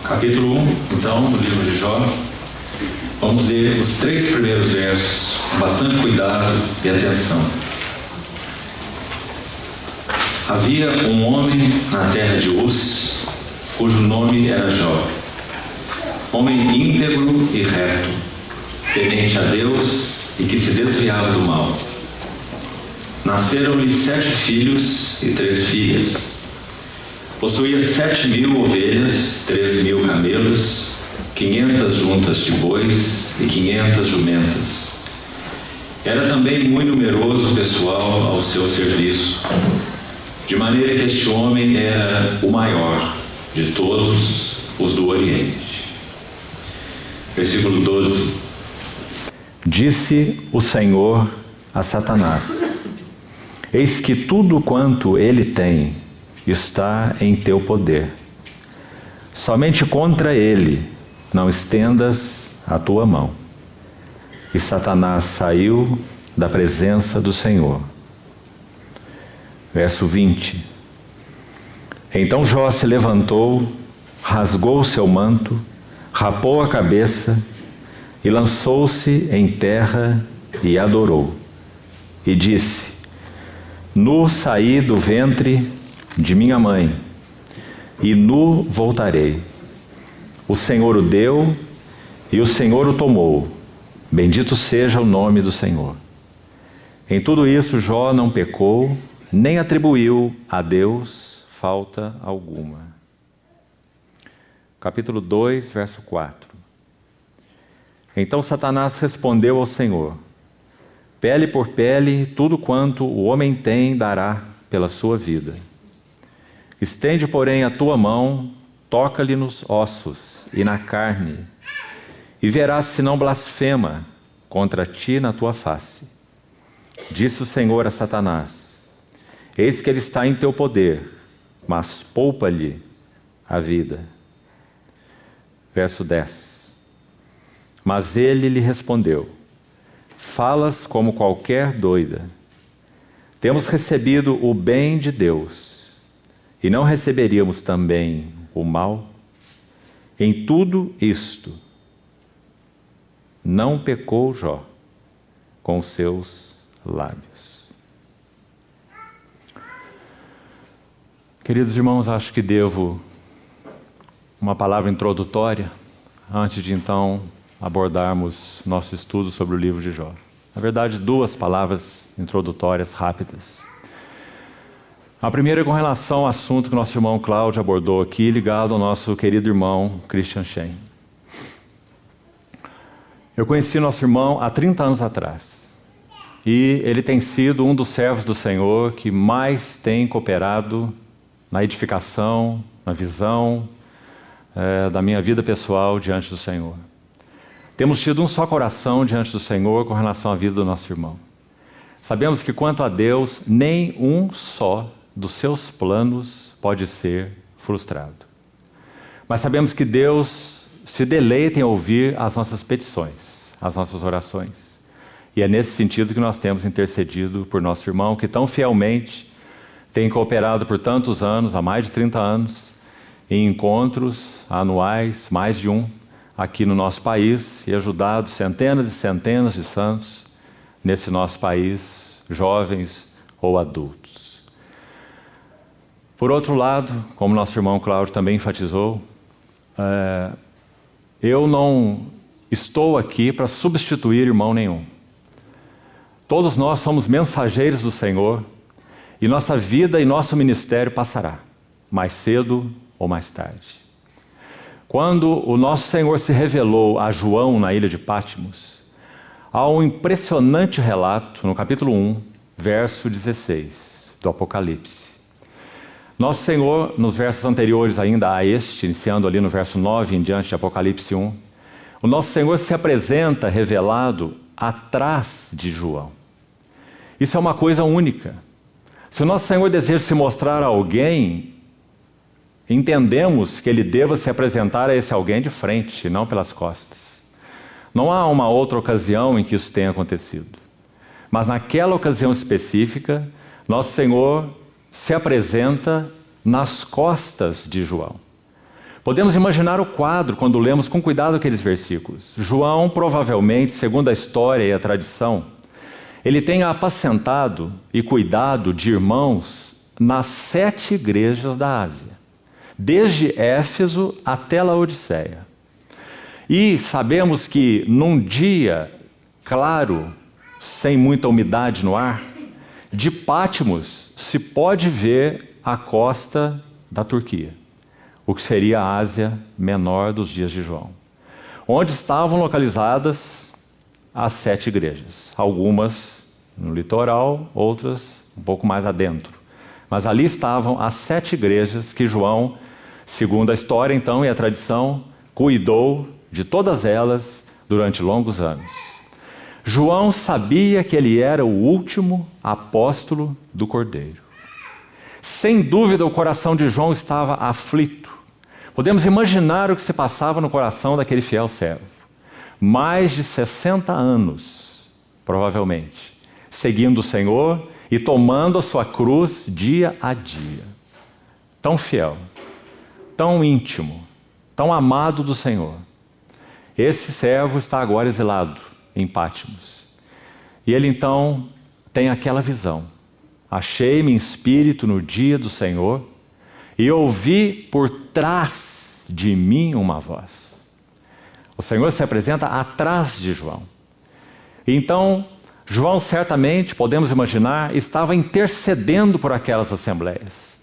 Capítulo 1, então, do livro de Jó. Vamos ler os 3 primeiros versos, com bastante cuidado e atenção. Havia um homem na terra de Uz, cujo nome era Jó, homem íntegro e reto, temente a Deus e que se desviava do mal. Nasceram-lhe 7 filhos e 3 filhas. Possuía 7.000 ovelhas, 3.000 camelos, 500 juntas de bois e 500 jumentas. Era também muito numeroso o pessoal ao seu serviço, de maneira que este homem era o maior de todos os do Oriente. Versículo 12. Disse o Senhor a Satanás: Eis que tudo quanto ele tem está em teu poder. Somente contra ele não estendas a tua mão. E Satanás saiu da presença do Senhor. Verso 20. Então Jó se levantou, rasgou o seu manto, rapou a cabeça e lançou-se em terra e adorou. E disse: Nu saí do ventre de minha mãe, e nu voltarei. O Senhor o deu, e o Senhor o tomou. Bendito seja o nome do Senhor. Em tudo isso, Jó não pecou, nem atribuiu a Deus falta alguma. Capítulo 2, verso 4. Então Satanás respondeu ao Senhor: Pele por pele, tudo quanto o homem tem dará pela sua vida. Estende, porém, a tua mão, toca-lhe nos ossos e na carne, e verás se não blasfema contra ti na tua face. Disse o Senhor a Satanás: Eis que ele está em teu poder, mas poupa-lhe a vida. Verso 10. Mas ele lhe respondeu: Falas como qualquer doida. Temos recebido o bem de Deus, e não receberíamos também o mal? Em tudo isto, não pecou Jó com seus lábios. Queridos irmãos, acho que devo uma palavra introdutória antes de então abordarmos nosso estudo sobre o livro de Jó. Na verdade, 2 palavras introdutórias rápidas. A primeira é com relação ao assunto que nosso irmão Cláudio abordou aqui, ligado ao nosso querido irmão Christian Shen. Eu conheci nosso irmão há 30 anos atrás, e ele tem sido um dos servos do Senhor que mais tem cooperado na edificação, na visão da minha vida pessoal diante do Senhor. Temos tido um só coração diante do Senhor com relação à vida do nosso irmão. Sabemos que quanto a Deus, nem um só dos seus planos pode ser frustrado. Mas sabemos que Deus se deleita em ouvir as nossas petições, as nossas orações. E é nesse sentido que nós temos intercedido por nosso irmão, que tão fielmente tem cooperado por tantos anos, há mais de 30 anos, em encontros anuais, mais de um, aqui no nosso país, e ajudado centenas e centenas de santos nesse nosso país, jovens ou adultos. Por outro lado, como nosso irmão Cláudio também enfatizou, eu não estou aqui para substituir irmão nenhum. Todos nós somos mensageiros do Senhor, e nossa vida e nosso ministério passará, mais cedo ou mais tarde. Quando o nosso Senhor se revelou a João na ilha de Patmos, há um impressionante relato no capítulo 1, verso 16 do Apocalipse. Nosso Senhor, nos versos anteriores ainda a este, iniciando ali no verso 9 em diante de Apocalipse 1, o nosso Senhor se apresenta revelado atrás de João. Isso é uma coisa única. Se o nosso Senhor deseja se mostrar a alguém, entendemos que ele deva se apresentar a esse alguém de frente, não pelas costas. Não há uma outra ocasião em que isso tenha acontecido. Mas naquela ocasião específica, nosso Senhor se apresenta nas costas de João. Podemos imaginar o quadro quando lemos com cuidado aqueles versículos. João, provavelmente, segundo a história e a tradição, ele tenha apacentado e cuidado de irmãos nas 7 igrejas da Ásia, desde Éfeso até Laodiceia. E sabemos que num dia claro, sem muita umidade no ar, de Patmos se pode ver a costa da Turquia, o que seria a Ásia Menor dos dias de João, onde estavam localizadas as 7 igrejas, algumas no litoral, outras um pouco mais adentro. Mas ali estavam as 7 igrejas que João, segundo a história então e a tradição, cuidou de todas elas durante longos anos. João sabia que ele era o último apóstolo do Cordeiro. Sem dúvida o coração de João estava aflito. Podemos imaginar o que se passava no coração daquele fiel servo. Mais de 60 anos, provavelmente, seguindo o Senhor e tomando a sua cruz dia a dia. Tão fiel, tão íntimo, tão amado do Senhor. Esse servo está agora exilado em Patmos. E ele então tem aquela visão. Achei-me em espírito no dia do Senhor e ouvi por trás de mim uma voz. O Senhor se apresenta atrás de João. Então, João certamente, podemos imaginar, estava intercedendo por aquelas assembleias.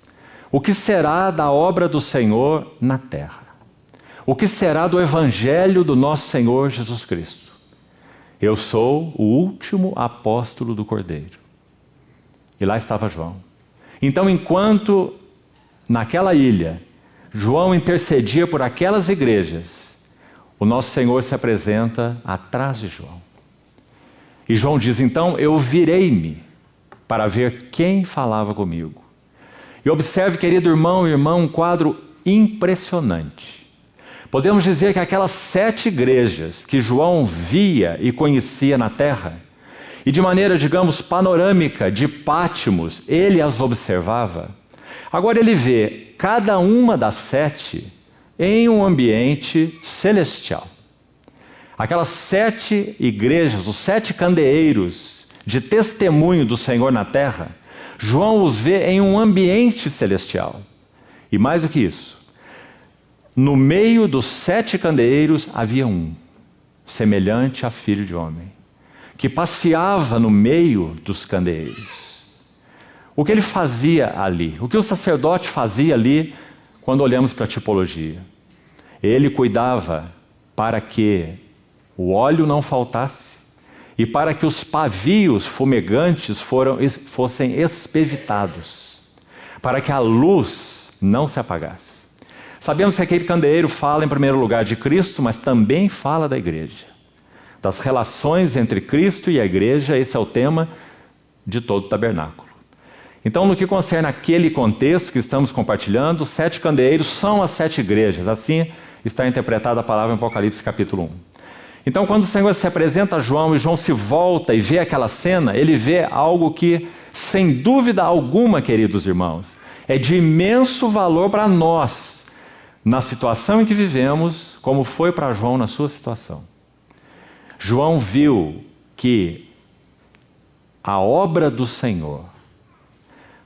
O que será da obra do Senhor na terra? O que será do evangelho do nosso Senhor Jesus Cristo? Eu sou o último apóstolo do Cordeiro. E lá estava João. Então, enquanto naquela ilha, João intercedia por aquelas igrejas, o nosso Senhor se apresenta atrás de João. E João diz, então, eu virei-me para ver quem falava comigo. E observe, querido irmão e irmã, um quadro impressionante. Podemos dizer que aquelas 7 igrejas que João via e conhecia na terra, e de maneira, digamos, panorâmica, de Patmos, ele as observava. Agora ele vê cada uma das 7 em um ambiente celestial. Aquelas 7 igrejas, os 7 candeeiros de testemunho do Senhor na terra, João os vê em um ambiente celestial. E mais do que isso, no meio dos 7 candeeiros havia um, semelhante a filho de homem, que passeava no meio dos candeeiros. O que ele fazia ali? O que o sacerdote fazia ali quando olhamos para a tipologia? Ele cuidava para que o óleo não faltasse e para que os pavios fumegantes fossem espevitados, para que a luz não se apagasse. Sabemos que aquele candeeiro fala em primeiro lugar de Cristo, mas também fala da igreja. Das relações entre Cristo e a igreja, esse é o tema de todo o tabernáculo. Então, no que concerne aquele contexto que estamos compartilhando, os 7 candeeiros são as 7 igrejas. Assim está interpretada a palavra em Apocalipse capítulo 1. Então, quando o Senhor se apresenta a João e João se volta e vê aquela cena, ele vê algo que, sem dúvida alguma, queridos irmãos, é de imenso valor para nós, na situação em que vivemos, como foi para João na sua situação. João viu que a obra do Senhor,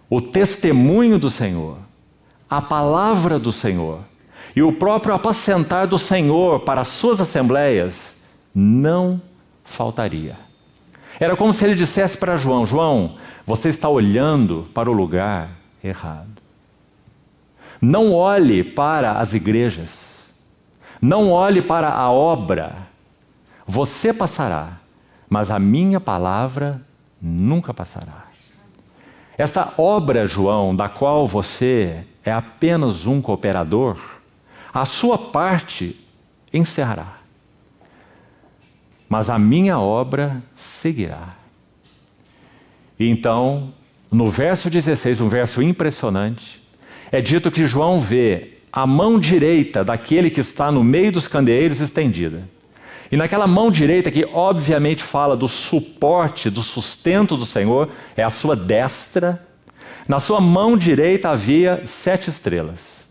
o testemunho do Senhor, a palavra do Senhor e o próprio apacentar do Senhor para as suas assembleias não faltaria. Era como se ele dissesse para João, João, você está olhando para o lugar errado. Não olhe para as igrejas, não olhe para a obra. Você passará, mas a minha palavra nunca passará. Esta obra, João, da qual você é apenas um cooperador, a sua parte encerrará. Mas a minha obra seguirá. E então, no verso 16, um verso impressionante, é dito que João vê a mão direita daquele que está no meio dos candeeiros estendida. E naquela mão direita, que obviamente fala do suporte, do sustento do Senhor, é a sua destra. Na sua mão direita havia 7 estrelas.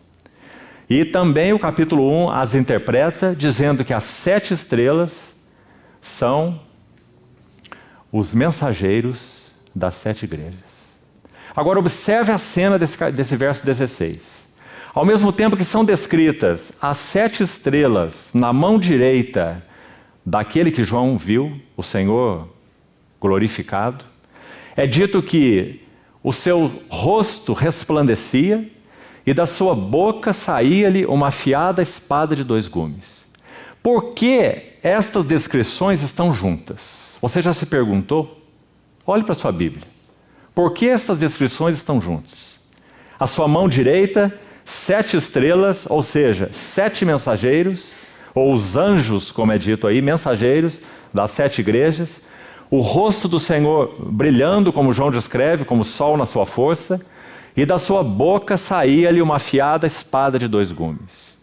E também o capítulo 1 as interpreta dizendo que as 7 estrelas são os mensageiros das 7 igrejas. Agora observe a cena desse verso 16. Ao mesmo tempo que são descritas as 7 estrelas na mão direita daquele que João viu, o Senhor glorificado, é dito que o seu rosto resplandecia e da sua boca saía-lhe uma afiada espada de 2 gumes. Por que estas descrições estão juntas? Você já se perguntou? Olhe para a sua Bíblia. Por que estas descrições estão juntas? A sua mão direita, 7 estrelas, ou seja, 7 mensageiros, ou os anjos, como é dito aí, mensageiros das 7 igrejas. O rosto do Senhor brilhando, como João descreve, como o sol na sua força. E da sua boca saía-lhe uma afiada espada de 2 gumes.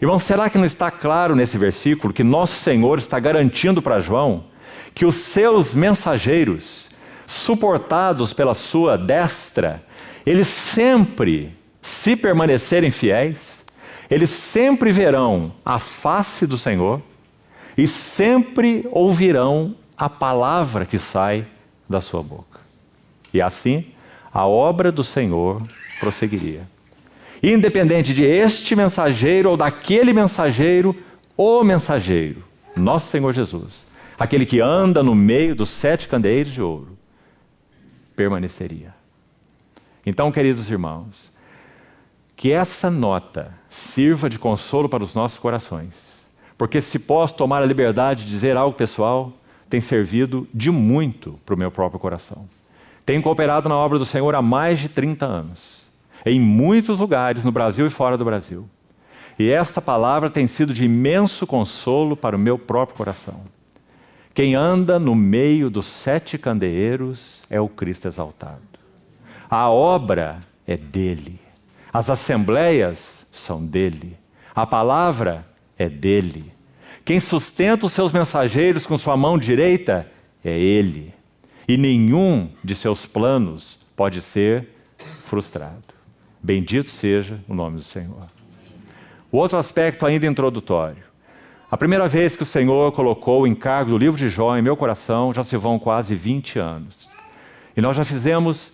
Irmão, será que não está claro nesse versículo que nosso Senhor está garantindo para João que os seus mensageiros, suportados pela sua destra, eles sempre, se permanecerem fiéis, eles sempre verão a face do Senhor e sempre ouvirão a palavra que sai da sua boca. E assim, a obra do Senhor prosseguiria. Independente de este mensageiro ou daquele mensageiro, o mensageiro, nosso Senhor Jesus, aquele que anda no meio dos 7 candeeiros de ouro, permaneceria. Então, queridos irmãos, que essa nota sirva de consolo para os nossos corações, porque se posso tomar a liberdade de dizer algo pessoal, tem servido de muito para o meu próprio coração. Tenho cooperado na obra do Senhor há mais de 30 anos, em muitos lugares, no Brasil e fora do Brasil. E esta palavra tem sido de imenso consolo para o meu próprio coração. Quem anda no meio dos 7 candeeiros é o Cristo exaltado. A obra é dele. As assembleias são dele. A palavra é dele. Quem sustenta os seus mensageiros com sua mão direita é ele. E nenhum de seus planos pode ser frustrado. Bendito seja o nome do Senhor. O outro aspecto ainda introdutório. A primeira vez que o Senhor colocou o encargo do livro de Jó em meu coração, já se vão quase 20 anos. E nós já fizemos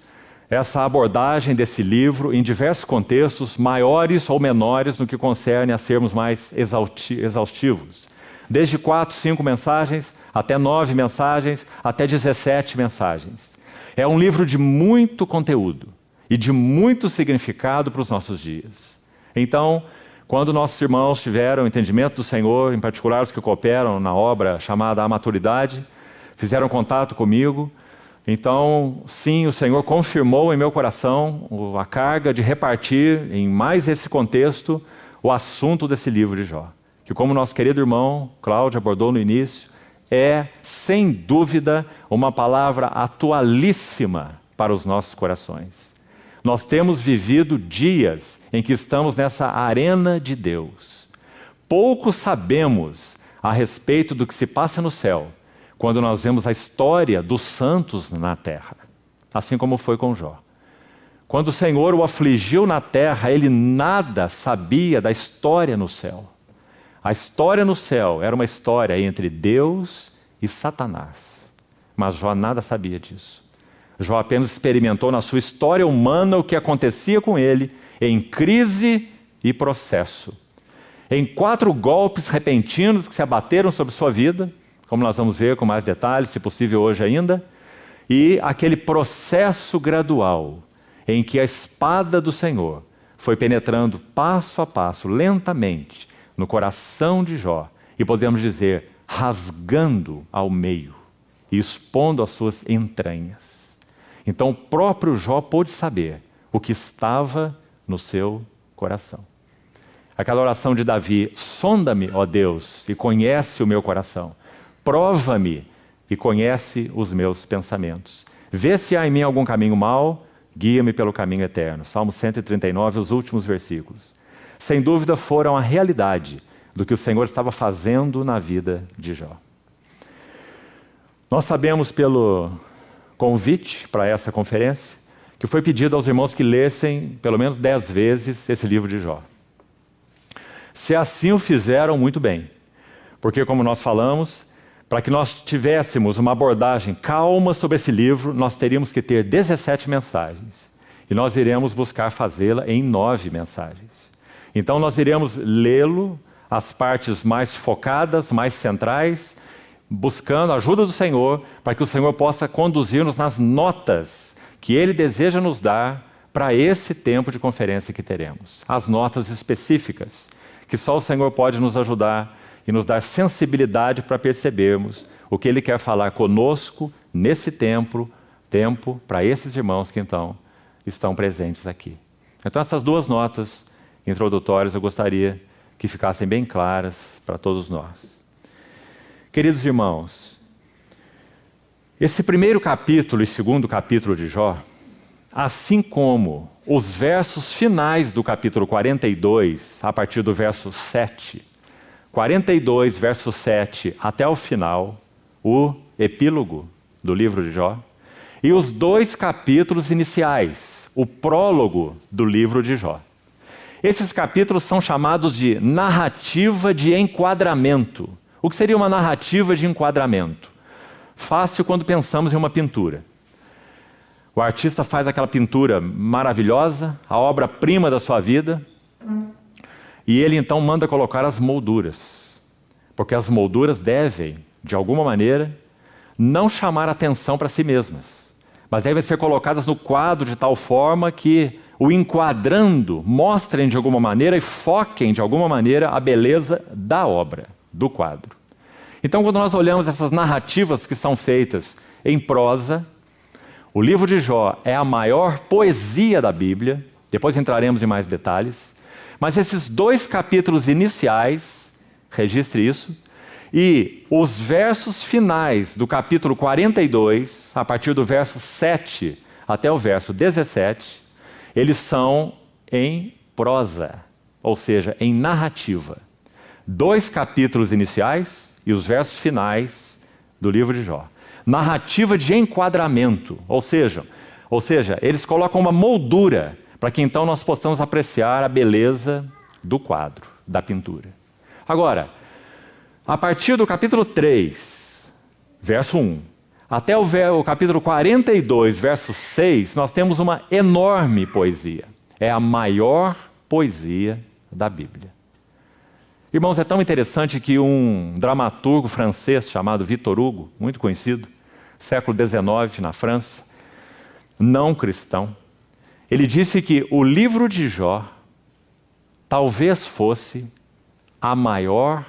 essa abordagem desse livro em diversos contextos, maiores ou menores no que concerne a sermos mais exaustivos. Desde 4, 5 mensagens, até 9 mensagens, até 17 mensagens. É um livro de muito conteúdo e de muito significado para os nossos dias. Então, quando nossos irmãos tiveram o entendimento do Senhor, em particular os que cooperam na obra chamada A Maturidade, fizeram contato comigo, então, sim, o Senhor confirmou em meu coração a carga de repartir em mais esse contexto o assunto desse livro de Jó. Que, como nosso querido irmão Cláudio abordou no início, é, sem dúvida, uma palavra atualíssima para os nossos corações. Nós temos vivido dias em que estamos nessa arena de Deus. Pouco sabemos a respeito do que se passa no céu, quando nós vemos a história dos santos na terra, assim como foi com Jó. Quando o Senhor o afligiu na terra, ele nada sabia da história no céu. A história no céu era uma história entre Deus e Satanás. Mas Jó nada sabia disso. Jó apenas experimentou na sua história humana o que acontecia com ele em crise e processo. Em 4 golpes repentinos que se abateram sobre sua vida, como nós vamos ver com mais detalhes, se possível hoje ainda, e aquele processo gradual em que a espada do Senhor foi penetrando passo a passo, lentamente, no coração de Jó, e podemos dizer, rasgando ao meio e expondo as suas entranhas. Então o próprio Jó pôde saber o que estava no seu coração. Aquela oração de Davi, sonda-me, ó Deus, e conhece o meu coração. Prova-me e conhece os meus pensamentos. Vê se há em mim algum caminho mau, guia-me pelo caminho eterno. Salmo 139, os últimos versículos. Sem dúvida foram a realidade do que o Senhor estava fazendo na vida de Jó. Nós sabemos pelo convite para essa conferência que foi pedido aos irmãos que lessem pelo menos 10 vezes esse livro de Jó. Se assim o fizeram, muito bem. Porque, como nós falamos, para que nós tivéssemos uma abordagem calma sobre esse livro, nós teríamos que ter 17 mensagens. E nós iremos buscar fazê-la em 9 mensagens. Então nós iremos lê-lo, as partes mais focadas, mais centrais, buscando a ajuda do Senhor, para que o Senhor possa conduzir-nos nas notas que Ele deseja nos dar para esse tempo de conferência que teremos. As notas específicas, que só o Senhor pode nos ajudar e nos dar sensibilidade para percebermos o que Ele quer falar conosco nesse tempo para esses irmãos que então estão presentes aqui. Então essas 2 notas introdutórias eu gostaria que ficassem bem claras para todos nós. Queridos irmãos, esse primeiro capítulo e segundo capítulo de Jó, assim como os versos finais do capítulo 42, a partir do verso 7, 42, verso 7 até o final, o epílogo do livro de Jó, e os 2 capítulos iniciais, o prólogo do livro de Jó. Esses capítulos são chamados de narrativa de enquadramento. O que seria uma narrativa de enquadramento? Fácil quando pensamos em uma pintura. O artista faz aquela pintura maravilhosa, a obra-prima da sua vida, e ele então manda colocar as molduras. Porque as molduras devem, de alguma maneira, não chamar atenção para si mesmas, mas devem ser colocadas no quadro de tal forma que, o enquadrando, mostrem de alguma maneira e foquem de alguma maneira a beleza da obra, do quadro. Então, quando nós olhamos essas narrativas que são feitas em prosa, o livro de Jó é a maior poesia da Bíblia, depois entraremos em mais detalhes, mas esses 2 capítulos iniciais, registre isso, e os versos finais do capítulo 42, a partir do verso 7 até o verso 17, eles são em prosa, ou seja, em narrativa. 2 capítulos iniciais e os versos finais do livro de Jó. Narrativa de enquadramento, ou seja, eles colocam uma moldura para que então nós possamos apreciar a beleza do quadro, da pintura. Agora, a partir do capítulo 3, verso 1, até o capítulo 42, verso 6, nós temos uma enorme poesia. É a maior poesia da Bíblia. Irmãos, é tão interessante que um dramaturgo francês chamado Victor Hugo, muito conhecido, século XIX na França, não cristão, ele disse que o livro de Jó talvez fosse a maior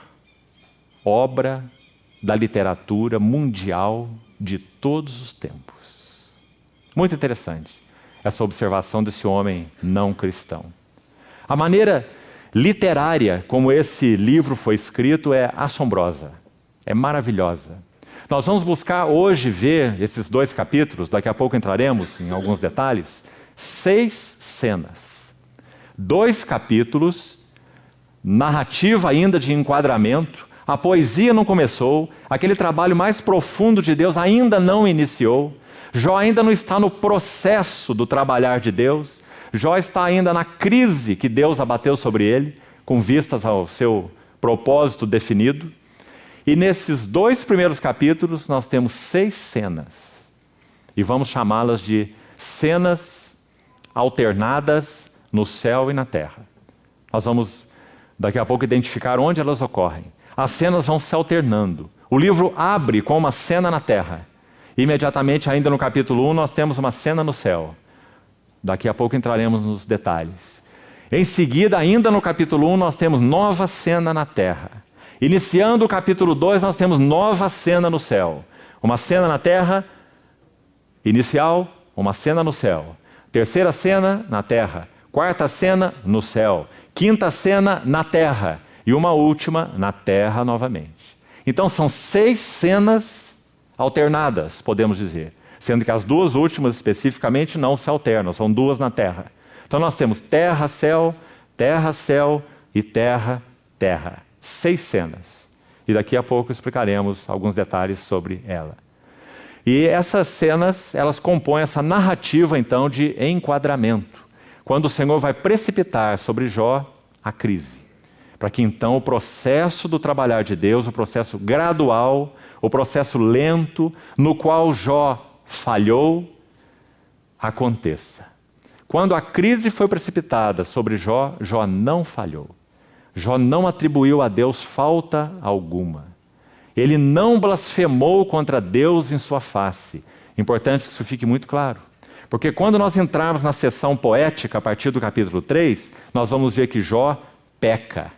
obra da literatura mundial de todos os tempos. Muito interessante essa observação desse homem não cristão. A maneira literária como esse livro foi escrito é assombrosa, é maravilhosa. Nós vamos buscar hoje ver esses 2 capítulos, daqui a pouco entraremos em alguns detalhes, 6 cenas. 2 capítulos, narrativa ainda de enquadramento, a poesia não começou, aquele trabalho mais profundo de Deus ainda não iniciou, Jó ainda não está no processo do trabalhar de Deus, Jó está ainda na crise que Deus abateu sobre ele, com vistas ao seu propósito definido. E nesses 2 primeiros capítulos nós temos 6 cenas. E vamos chamá-las de cenas alternadas no céu e na terra. Nós vamos daqui a pouco identificar onde elas ocorrem. As cenas vão se alternando. O livro abre com uma cena na terra. Imediatamente, ainda no capítulo 1, nós temos uma cena no céu. Daqui a pouco entraremos nos detalhes. Em seguida, ainda no capítulo 1, nós temos nova cena na terra. Iniciando o capítulo 2, nós temos nova cena no céu. Uma cena na terra inicial, uma cena no céu. Terceira cena na terra. Quarta cena no céu. Quinta cena na terra. E uma última na terra novamente. Então são 6 cenas alternadas, podemos dizer. Sendo que as 2 últimas especificamente não se alternam, são 2 na terra. Então nós temos terra, céu e terra, terra. 6 cenas. E daqui a pouco explicaremos alguns detalhes sobre ela. E essas cenas, elas compõem essa narrativa então de enquadramento. Quando o Senhor vai precipitar sobre Jó a crise. para que então o processo do trabalhar de Deus, o processo gradual, o processo lento, no qual Jó falhou, aconteça. Quando a crise foi precipitada sobre Jó, Jó não falhou. Jó não atribuiu a Deus falta alguma. Ele não blasfemou contra Deus em sua face. Importante que isso fique muito claro. Porque quando nós entrarmos na seção poética, a partir do capítulo 3, nós vamos ver que Jó peca.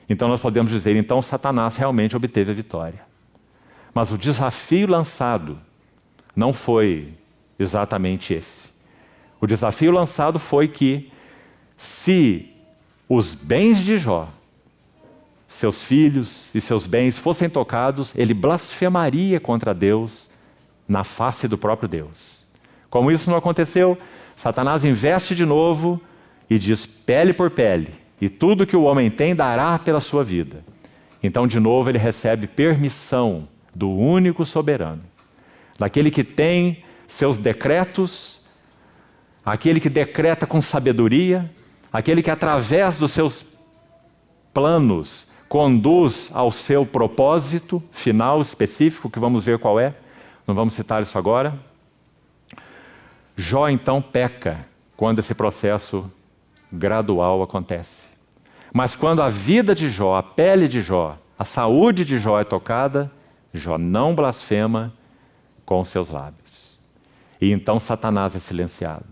Então nós podemos dizer, então Satanás realmente obteve a vitória. Mas o desafio lançado não foi exatamente esse. O desafio lançado foi que, se os bens de Jó, seus filhos e seus bens fossem tocados, ele blasfemaria contra Deus na face do próprio Deus. Como isso não aconteceu, Satanás investe de novo e diz pele por pele, e tudo que o homem tem dará pela sua vida. Então, de novo, ele recebe permissão do único soberano, daquele que tem seus decretos, aquele que decreta com sabedoria, aquele que através dos seus planos conduz ao seu propósito final específico, que vamos ver qual é, não vamos citar isso agora. Jó então peca quando esse processo gradual acontece. Mas quando a vida de Jó, a pele de Jó, a saúde de Jó é tocada, Jó não blasfema com seus lábios. E então Satanás é silenciado.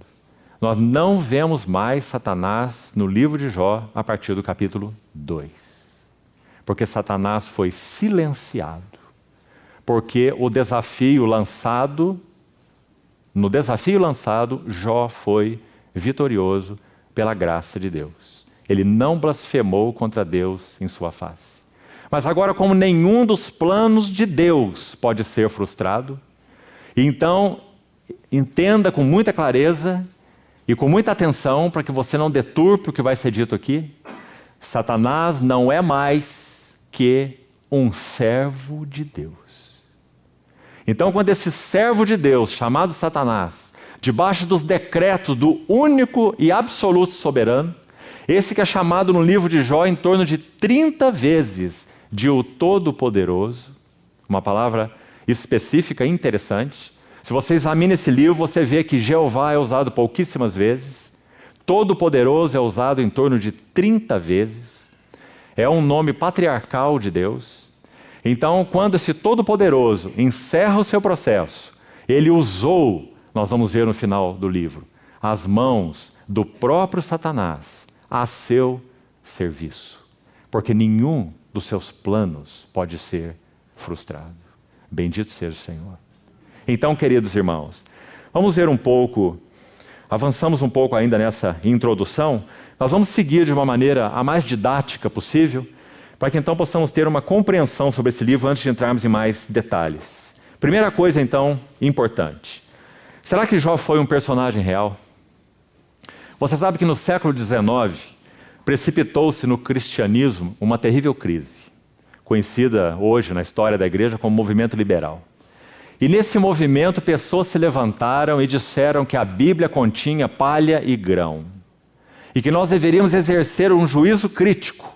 Nós não vemos mais Satanás no livro de Jó a partir do capítulo 2. Porque Satanás foi silenciado. Porque no desafio lançado, Jó foi vitorioso pela graça de Deus. Ele não blasfemou contra Deus em sua face. Mas agora, como nenhum dos planos de Deus pode ser frustrado, então entenda com muita clareza e com muita atenção para que você não deturpe o que vai ser dito aqui. Satanás não é mais que um servo de Deus. Então, quando esse servo de Deus, chamado Satanás, debaixo dos decretos do único e absoluto soberano, esse que é chamado no livro de Jó em torno de 30 vezes de o Todo-Poderoso, uma palavra específica interessante. Se você examina esse livro, você vê que Jeová é usado pouquíssimas vezes, Todo-Poderoso é usado em torno de 30 vezes, é um nome patriarcal de Deus. Então, quando esse Todo-Poderoso encerra o seu processo, ele usou, nós vamos ver no final do livro, as mãos do próprio Satanás a seu serviço. Porque nenhum dos seus planos pode ser frustrado. Bendito seja o Senhor. Então, queridos irmãos, vamos ver um pouco, avançamos um pouco ainda nessa introdução, nós vamos seguir de uma maneira a mais didática possível, para que então possamos ter uma compreensão sobre esse livro antes de entrarmos em mais detalhes. Primeira coisa, então, importante. Será que Jó foi um personagem real? Você sabe que no século XIX precipitou-se no cristianismo uma terrível crise, conhecida hoje na história da igreja como movimento liberal. E nesse movimento pessoas se levantaram e disseram que a Bíblia continha palha e grão, e que nós deveríamos exercer um juízo crítico.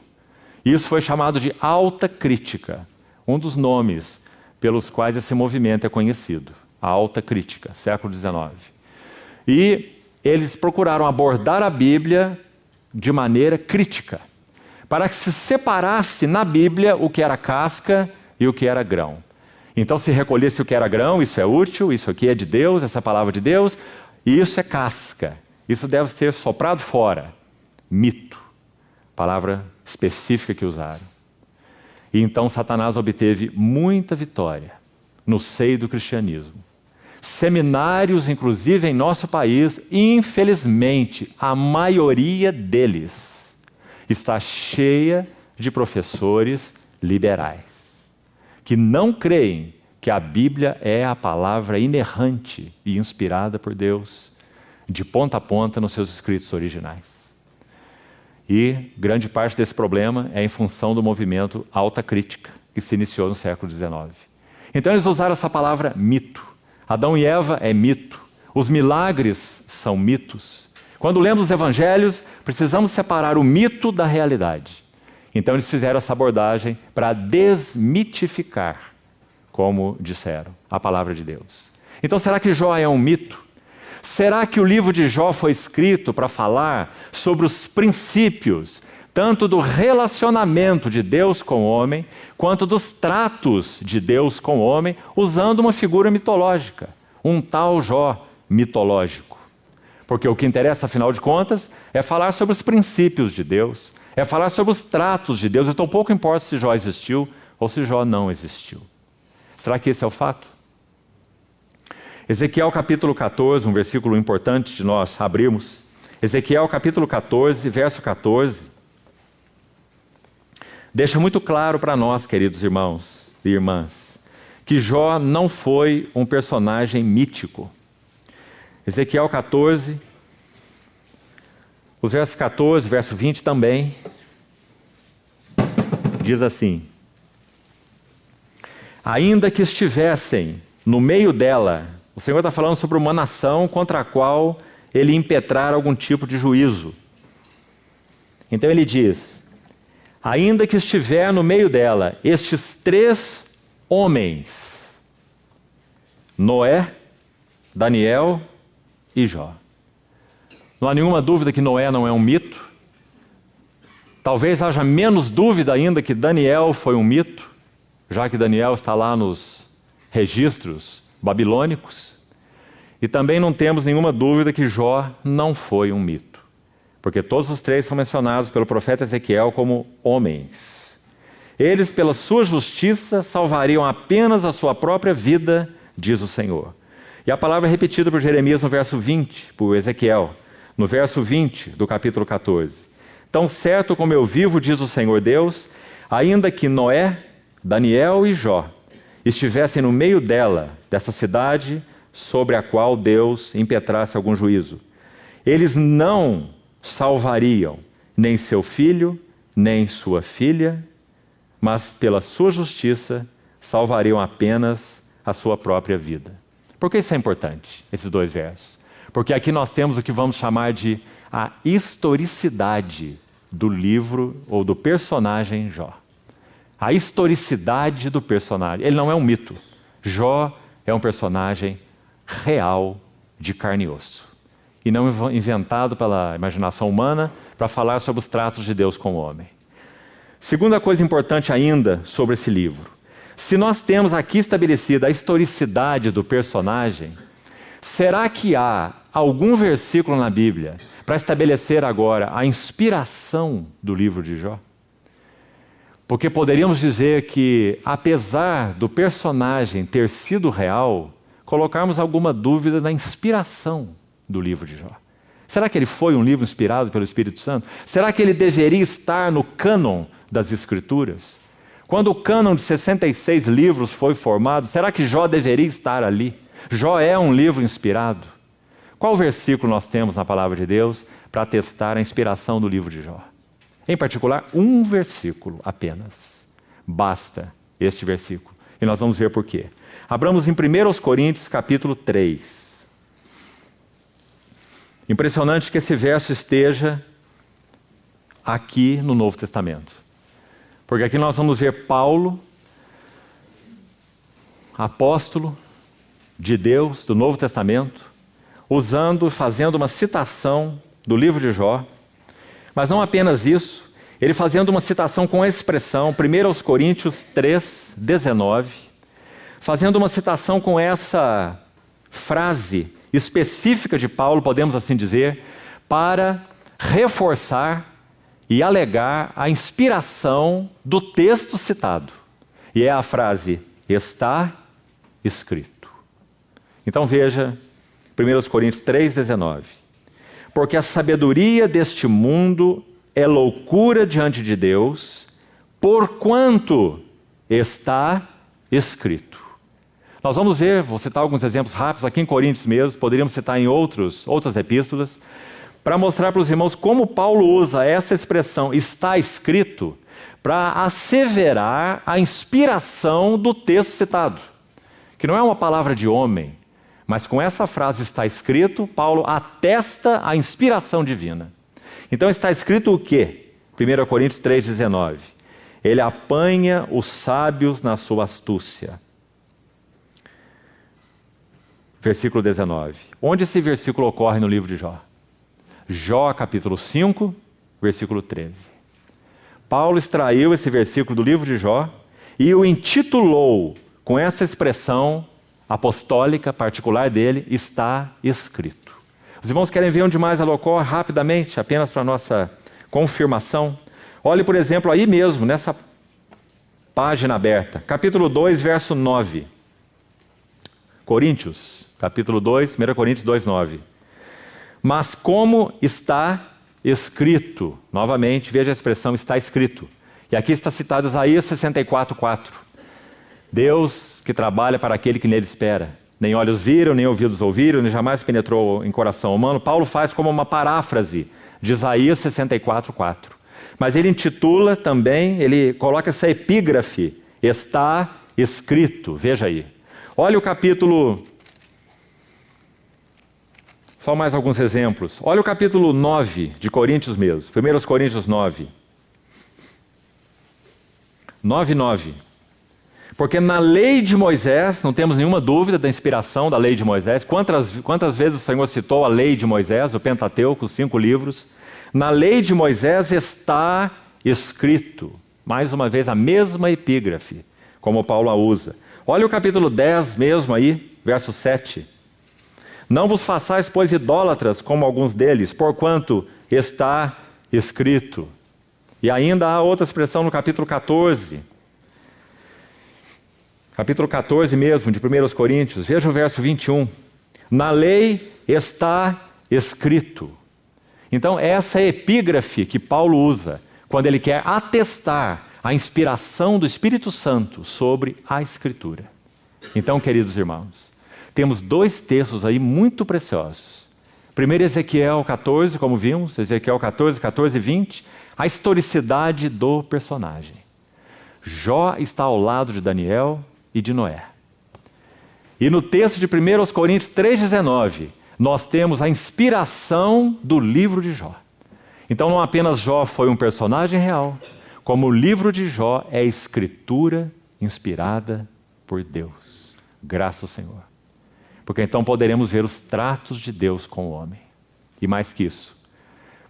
Isso foi chamado de alta crítica, um dos nomes pelos quais esse movimento é conhecido, a alta crítica, século XIX. E eles procuraram abordar a Bíblia de maneira crítica, para que se separasse na Bíblia o que era casca e o que era grão. Então se recolhesse o que era grão, isso é útil, isso aqui é de Deus, essa palavra de Deus, e isso é casca, isso deve ser soprado fora. Mito, palavra específica que usaram. E então Satanás obteve muita vitória no seio do cristianismo. Seminários, inclusive em nosso país, infelizmente, a maioria deles está cheia de professores liberais, que não creem que a Bíblia é a palavra inerrante e inspirada por Deus, de ponta a ponta nos seus escritos originais. E grande parte desse problema é em função do movimento alta crítica, que se iniciou no século XIX. Então eles usaram essa palavra mito. Adão e Eva é mito. Os milagres são mitos. Quando lemos os evangelhos, precisamos separar o mito da realidade. Então eles fizeram essa abordagem para desmitificar, como disseram, a palavra de Deus. Então será que Jó é um mito? Será que o livro de Jó foi escrito para falar sobre os princípios, tanto do relacionamento de Deus com o homem, quanto dos tratos de Deus com o homem, usando uma figura mitológica, um tal Jó mitológico? Porque o que interessa, afinal de contas, é falar sobre os princípios de Deus, é falar sobre os tratos de Deus. Então pouco importa se Jó existiu ou se Jó não existiu. Será que esse é o fato? Ezequiel capítulo 14, um versículo importante de nós abrirmos. Ezequiel capítulo 14, verso 14. Deixa muito claro para nós, queridos irmãos e irmãs, que Jó não foi um personagem mítico. Ezequiel 14, os versos 14, verso 20 também, diz assim: ainda que estivessem no meio dela, o Senhor está falando sobre uma nação contra a qual ele impetrara algum tipo de juízo. Então ele diz: ainda que estiver no meio dela estes 3 homens, Noé, Daniel e Jó. Não há nenhuma dúvida que Noé não é um mito. Talvez haja menos dúvida ainda que Daniel foi um mito, já que Daniel está lá nos registros babilônicos. E também não temos nenhuma dúvida que Jó não foi um mito, porque todos os 3 são mencionados pelo profeta Ezequiel como homens. Eles, pela sua justiça, salvariam apenas a sua própria vida, diz o Senhor. E a palavra é repetida por Jeremias no verso 20, por Ezequiel, no verso 20 do capítulo 14. Tão certo como eu vivo, diz o Senhor Deus, ainda que Noé, Daniel e Jó estivessem no meio dela, dessa cidade sobre a qual Deus impetrasse algum juízo, eles não salvariam nem seu filho, nem sua filha, mas pela sua justiça salvariam apenas a sua própria vida. Por que isso é importante, esses 2 versos? Porque aqui nós temos o que vamos chamar de a historicidade do livro ou do personagem Jó. A historicidade do personagem. Ele não é um mito. Jó é um personagem real, de carne e osso. E não inventado pela imaginação humana para falar sobre os tratos de Deus com o homem. Segunda coisa importante ainda sobre esse livro. Se nós temos aqui estabelecida a historicidade do personagem, será que há algum versículo na Bíblia para estabelecer agora a inspiração do livro de Jó? Porque poderíamos dizer que, apesar do personagem ter sido real, colocarmos alguma dúvida na inspiração do livro de Jó. Será que ele foi um livro inspirado pelo Espírito Santo? Será que ele deveria estar no cânon das Escrituras? Quando o cânon de 66 livros foi formado, será que Jó deveria estar ali? Jó é um livro inspirado? Qual versículo nós temos na palavra de Deus para atestar a inspiração do livro de Jó? Em particular, um versículo apenas. Basta este versículo. E nós vamos ver por quê. Abramos em 1 Coríntios capítulo 3. Impressionante que esse verso esteja aqui no Novo Testamento. Porque aqui nós vamos ver Paulo, apóstolo de Deus do Novo Testamento, fazendo uma citação do livro de Jó. Mas não apenas isso, ele fazendo uma citação com a expressão 1 Coríntios 3, 19, fazendo uma citação com essa frase específica de Paulo, podemos assim dizer, para reforçar e alegar a inspiração do texto citado. E é a frase, está escrito. Então veja, 1 Coríntios 3, 19. Porque a sabedoria deste mundo é loucura diante de Deus, porquanto está escrito. Nós vamos ver, vou citar alguns exemplos rápidos aqui em Coríntios mesmo, poderíamos citar em outras epístolas, para mostrar para os irmãos como Paulo usa essa expressão, está escrito, para asseverar a inspiração do texto citado, que não é uma palavra de homem, mas com essa frase está escrito, Paulo atesta a inspiração divina. Então está escrito o quê? 1 Coríntios 3,19. Ele apanha os sábios na sua astúcia. Versículo 19. Onde esse versículo ocorre no livro de Jó? Jó, capítulo 5, versículo 13. Paulo extraiu esse versículo do livro de Jó e o intitulou com essa expressão apostólica particular dele, está escrito. Os irmãos querem ver onde mais ela ocorre rapidamente, apenas para nossa confirmação? Olhe, por exemplo, aí mesmo, nessa página aberta, capítulo 2, verso 9. Coríntios, capítulo 2, 1 Coríntios 2, 9. Mas como está escrito, novamente, veja a expressão está escrito. E aqui está citado Isaías 64, 4. Deus que trabalha para aquele que nele espera. Nem olhos viram, nem ouvidos ouviram, nem jamais penetrou em coração humano. Paulo faz como uma paráfrase de Isaías 64, 4. Mas ele intitula também, ele coloca essa epígrafe, está escrito. Veja aí. Olha o capítulo... Só mais alguns exemplos. Olha o capítulo 9 de Coríntios mesmo. 1 Coríntios 9. 9, 9. Porque na lei de Moisés, não temos nenhuma dúvida da inspiração da lei de Moisés. Quantas vezes o Senhor citou a lei de Moisés, o Pentateuco, os 5 livros? Na lei de Moisés está escrito. Mais uma vez, a mesma epígrafe, como Paulo a usa. Olha o capítulo 10 mesmo aí, verso 7. Não vos façais, pois, idólatras, como alguns deles, porquanto está escrito. E ainda há outra expressão no capítulo 14. Capítulo 14 mesmo, de 1 Coríntios. Veja o verso 21. Na lei está escrito. Então, essa é a epígrafe que Paulo usa quando ele quer atestar a inspiração do Espírito Santo sobre a Escritura. Então, queridos irmãos, temos 2 textos aí muito preciosos. Primeiro, Ezequiel 14, como vimos, Ezequiel 14, 14 e 20, a historicidade do personagem. Jó está ao lado de Daniel e de Noé. E no texto de 1 Coríntios 3,19, nós temos a inspiração do livro de Jó. Então não apenas Jó foi um personagem real, como o livro de Jó é escritura inspirada por Deus. Graças ao Senhor. Porque então poderemos ver os tratos de Deus com o homem. E mais que isso,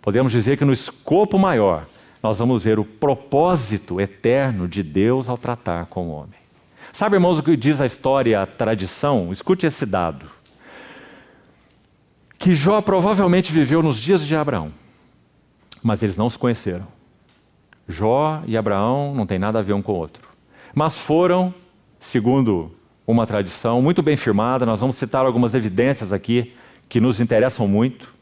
podemos dizer que no escopo maior, nós vamos ver o propósito eterno de Deus ao tratar com o homem. Sabe, irmãos, o que diz a história, a tradição? Escute esse dado. Que Jó provavelmente viveu nos dias de Abraão, mas eles não se conheceram. Jó e Abraão não têm nada a ver um com o outro. Mas foram, segundo uma tradição muito bem firmada, nós vamos citar algumas evidências aqui que nos interessam muito.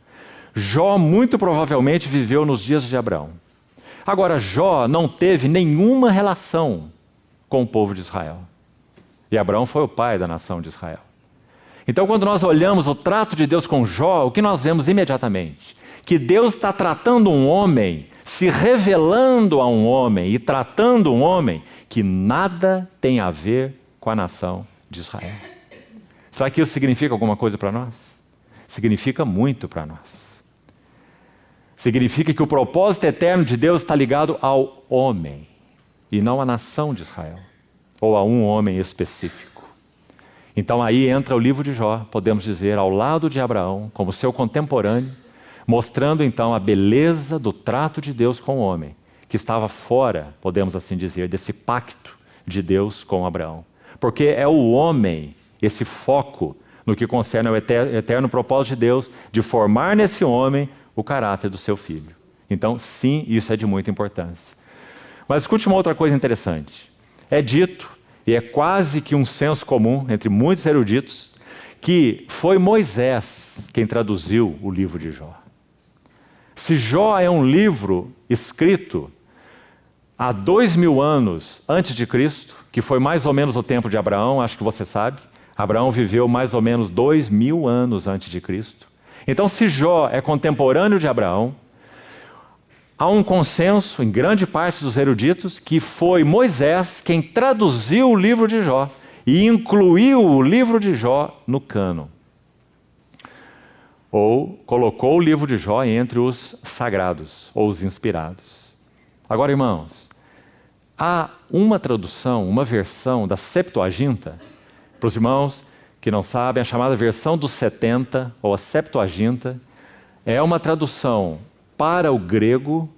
Jó muito provavelmente viveu nos dias de Abraão. Agora, Jó não teve nenhuma relação com o povo de Israel. E Abraão foi o pai da nação de Israel. Então, quando nós olhamos o trato de Deus com Jó, o que nós vemos imediatamente? Que Deus está tratando um homem, se revelando a um homem e tratando um homem que nada tem a ver com a nação de Israel. Será que isso significa alguma coisa para nós? Significa muito para nós. Significa que o propósito eterno de Deus está ligado ao homem e não à nação de Israel, ou a um homem específico. Então aí entra o livro de Jó, podemos dizer, ao lado de Abraão, como seu contemporâneo, mostrando então a beleza do trato de Deus com o homem, que estava fora, podemos assim dizer, desse pacto de Deus com Abraão. Porque é o homem, esse foco no que concerne ao eterno propósito de Deus, de formar nesse homem o caráter do seu filho. Então, sim, isso é de muita importância. Mas escute uma outra coisa interessante. É dito, e é quase que um senso comum entre muitos eruditos, que foi Moisés quem traduziu o livro de Jó. Se Jó é um livro escrito há 2000 anos antes de Cristo, que foi mais ou menos o tempo de Abraão, acho que você sabe, Abraão viveu mais ou menos 2000 anos antes de Cristo. Então, se Jó é contemporâneo de Abraão, há um consenso em grande parte dos eruditos que foi Moisés quem traduziu o livro de Jó e incluiu o livro de Jó no cânon. Ou colocou o livro de Jó entre os sagrados ou os inspirados. Agora, irmãos, há uma tradução, uma versão da Septuaginta, para os irmãos que não sabem, a chamada versão dos 70, ou a Septuaginta, é uma tradução para o grego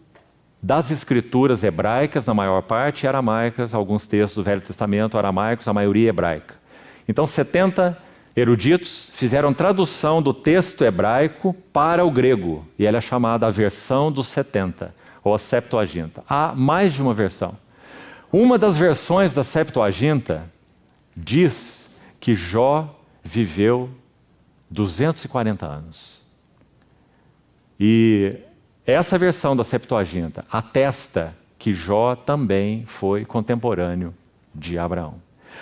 das escrituras hebraicas, na maior parte, e aramaicas, alguns textos do Velho Testamento aramaicos, a maioria hebraica. Então, 70 eruditos fizeram tradução do texto hebraico para o grego, e ela é chamada a versão dos 70, ou a Septuaginta. Há mais de uma versão. Uma das versões da Septuaginta diz que Jó viveu 240 anos. E essa versão da Septuaginta atesta que Jó também foi contemporâneo de Abraão.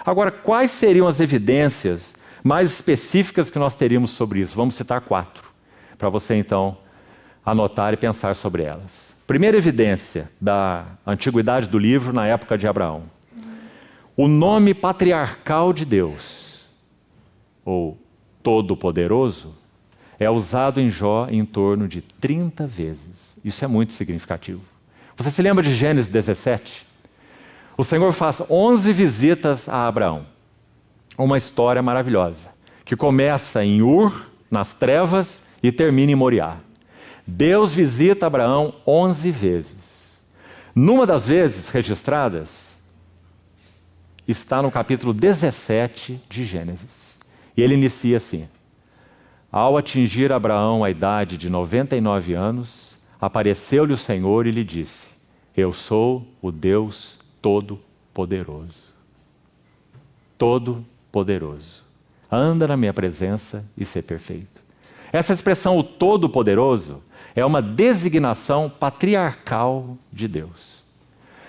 Agora, quais seriam as evidências mais específicas que nós teríamos sobre isso? Vamos citar 4, para você então anotar e pensar sobre elas. Primeira evidência da antiguidade do livro na época de Abraão. O nome patriarcal de Deus, ou Todo-Poderoso, é usado em Jó em torno de 30 vezes. Isso é muito significativo. Você se lembra de Gênesis 17? O Senhor faz 11 visitas a Abraão. Uma história maravilhosa, que começa em Ur, nas trevas, e termina em Moriá. Deus visita Abraão 11 vezes. Numa das vezes registradas, está no capítulo 17 de Gênesis. E ele inicia assim: ao atingir Abraão a idade de 99 anos, apareceu-lhe o Senhor e lhe disse: eu sou o Deus Todo-Poderoso. Todo-Poderoso. Anda na minha presença e ser perfeito. Essa expressão, o Todo-Poderoso, é uma designação patriarcal de Deus.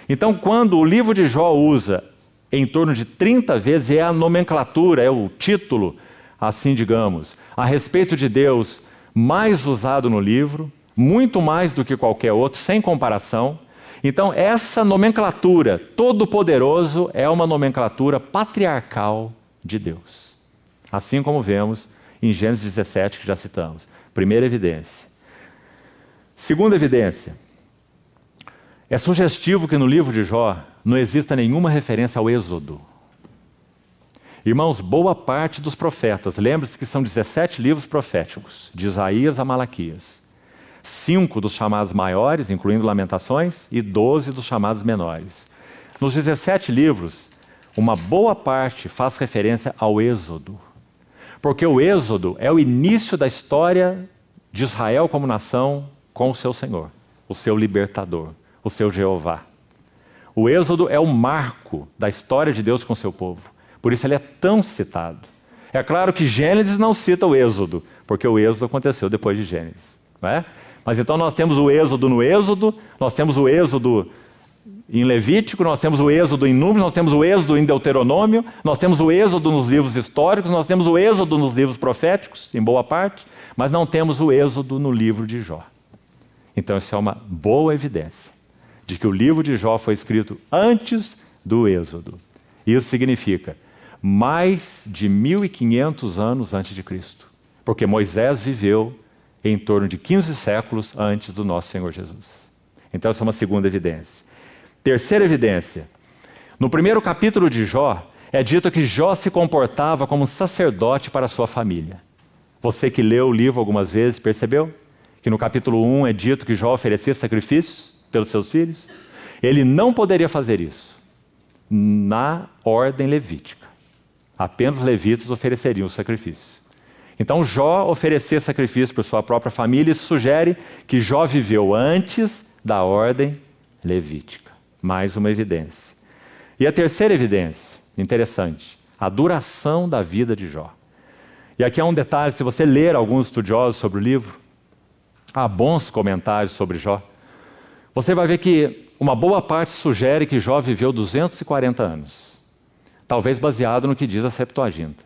Então, quando o livro de Jó usa em torno de 30 vezes, é a nomenclatura, é o título, assim digamos, a respeito de Deus mais usado no livro, muito mais do que qualquer outro, sem comparação. Então, essa nomenclatura, Todo-Poderoso, é uma nomenclatura patriarcal de Deus. Assim como vemos em Gênesis 17, que já citamos. Primeira evidência. Segunda evidência. É sugestivo que no livro de Jó não exista nenhuma referência ao Êxodo. Irmãos, boa parte dos profetas, lembre-se que são 17 livros proféticos, de Isaías a Malaquias. 5 dos chamados maiores, incluindo Lamentações, e 12 dos chamados menores. Nos 17 livros, uma boa parte faz referência ao Êxodo. Porque o Êxodo é o início da história de Israel como nação com o seu Senhor, o seu libertador, o seu Jeová. O Êxodo é o marco da história de Deus com o seu povo. Por isso ele é tão citado. É claro que Gênesis não cita o Êxodo, porque o Êxodo aconteceu depois de Gênesis, não é? Mas então nós temos o Êxodo no Êxodo, nós temos o Êxodo em Levítico, nós temos o Êxodo em Números, nós temos o Êxodo em Deuteronômio, nós temos o Êxodo nos livros históricos, nós temos o Êxodo nos livros proféticos, em boa parte, mas não temos o Êxodo no livro de Jó. Então isso é uma boa evidência de que o livro de Jó foi escrito antes do Êxodo. Isso significa mais de 1500 anos antes de Cristo, porque Moisés viveu em torno de 15 séculos antes do nosso Senhor Jesus. Então essa é uma segunda evidência. Terceira evidência. No primeiro capítulo de Jó, é dito que Jó se comportava como um sacerdote para a sua família. Você que leu o livro algumas vezes, percebeu? Que no capítulo 1 é dito que Jó oferecia sacrifícios pelos seus filhos. Ele não poderia fazer isso na ordem levítica. Apenas os levitas ofereceriam os sacrifícios. Então Jó oferecia sacrifício para sua própria família. Isso sugere que Jó viveu antes da ordem levítica. Mais uma evidência. E a terceira evidência, interessante, a duração da vida de Jó. E aqui há um detalhe, se você ler alguns estudiosos sobre o livro, há bons comentários sobre Jó, você vai ver que uma boa parte sugere que Jó viveu 240 anos. Talvez baseado no que diz a Septuaginta.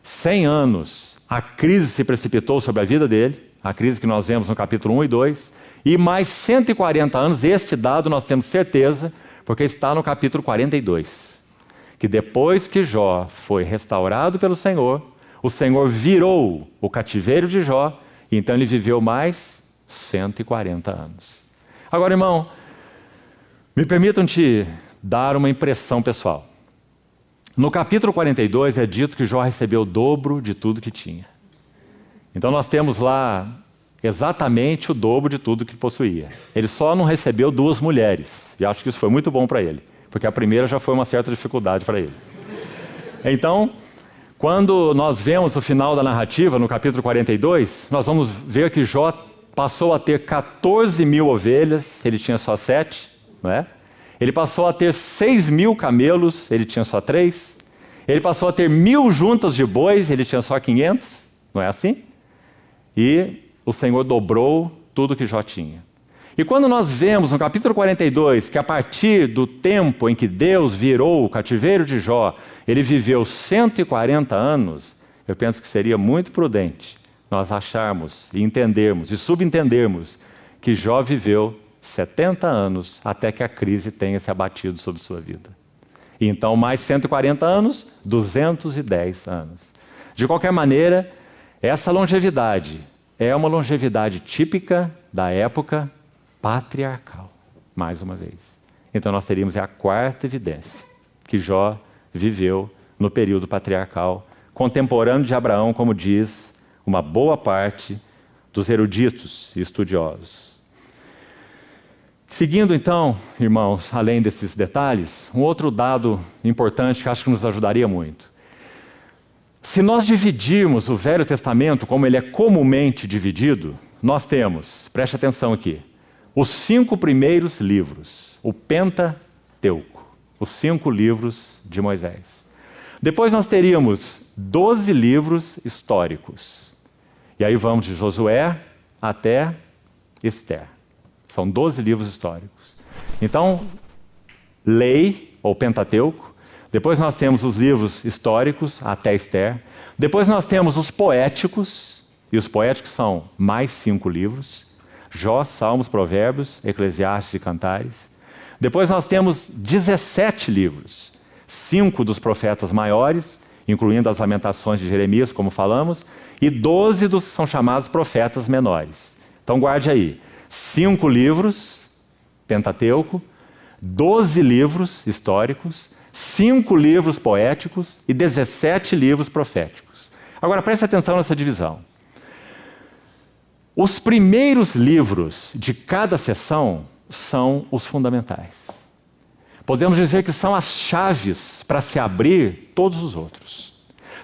100 anos, a crise se precipitou sobre a vida dele, a crise que nós vemos no capítulo 1 e 2, e mais 140 anos, este dado nós temos certeza, porque está no capítulo 42. Que depois que Jó foi restaurado pelo Senhor, o Senhor virou o cativeiro de Jó, e então ele viveu mais 140 anos. Agora, irmão, Me permitam te dar uma impressão pessoal. No capítulo 42 é dito que Jó recebeu o dobro de tudo que tinha. Então nós temos lá exatamente o dobro de tudo que possuía. Ele só não recebeu 2 mulheres, e acho que isso foi muito bom para ele, porque a primeira já foi uma certa dificuldade para ele. Então, quando nós vemos o final da narrativa, no capítulo 42, nós vamos ver que Jó passou a ter 14.000 ovelhas, ele tinha só 7, não é? Ele passou a ter 6.000 camelos, ele tinha só 3. Ele passou a ter 1.000 juntas de bois, ele tinha só 500, não é assim? E o Senhor dobrou tudo que Jó tinha. E quando nós vemos no capítulo 42 que a partir do tempo em que Deus virou o cativeiro de Jó, ele viveu 140 anos, eu penso que seria muito prudente nós acharmos e entendermos e subentendermos que Jó viveu 70 anos até que a crise tenha se abatido sobre sua vida. E então mais 140 anos, 210 anos. De qualquer maneira, essa longevidade é uma longevidade típica da época patriarcal, mais uma vez. Então nós teríamos a 4ª evidência, que Jó viveu no período patriarcal, contemporâneo de Abraão, como diz uma boa parte dos eruditos e estudiosos. Seguindo então, irmãos, além desses detalhes, um outro dado importante que acho que nos ajudaria muito. Se nós dividirmos o Velho Testamento como ele é comumente dividido, nós temos, preste atenção aqui, os 5 primeiros livros, o Pentateuco, os 5 livros de Moisés. Depois nós teríamos 12 livros históricos. E aí vamos de Josué até Esther. São 12 livros históricos. Então, lei, ou Pentateuco. Depois nós temos os livros históricos, até Esther. Depois nós temos os poéticos, e os poéticos são mais 5 livros. Jó, Salmos, Provérbios, Eclesiastes e Cantares. Depois nós temos 17 livros. 5 dos profetas maiores, incluindo as lamentações de Jeremias, como falamos, e 12 dos que são chamados profetas menores. Então guarde aí. 5 livros, Pentateuco, 12 livros históricos, 5 livros poéticos e 17 livros proféticos. Agora preste atenção nessa divisão. Os primeiros livros de cada seção são os fundamentais. Podemos dizer que são as chaves para se abrir todos os outros.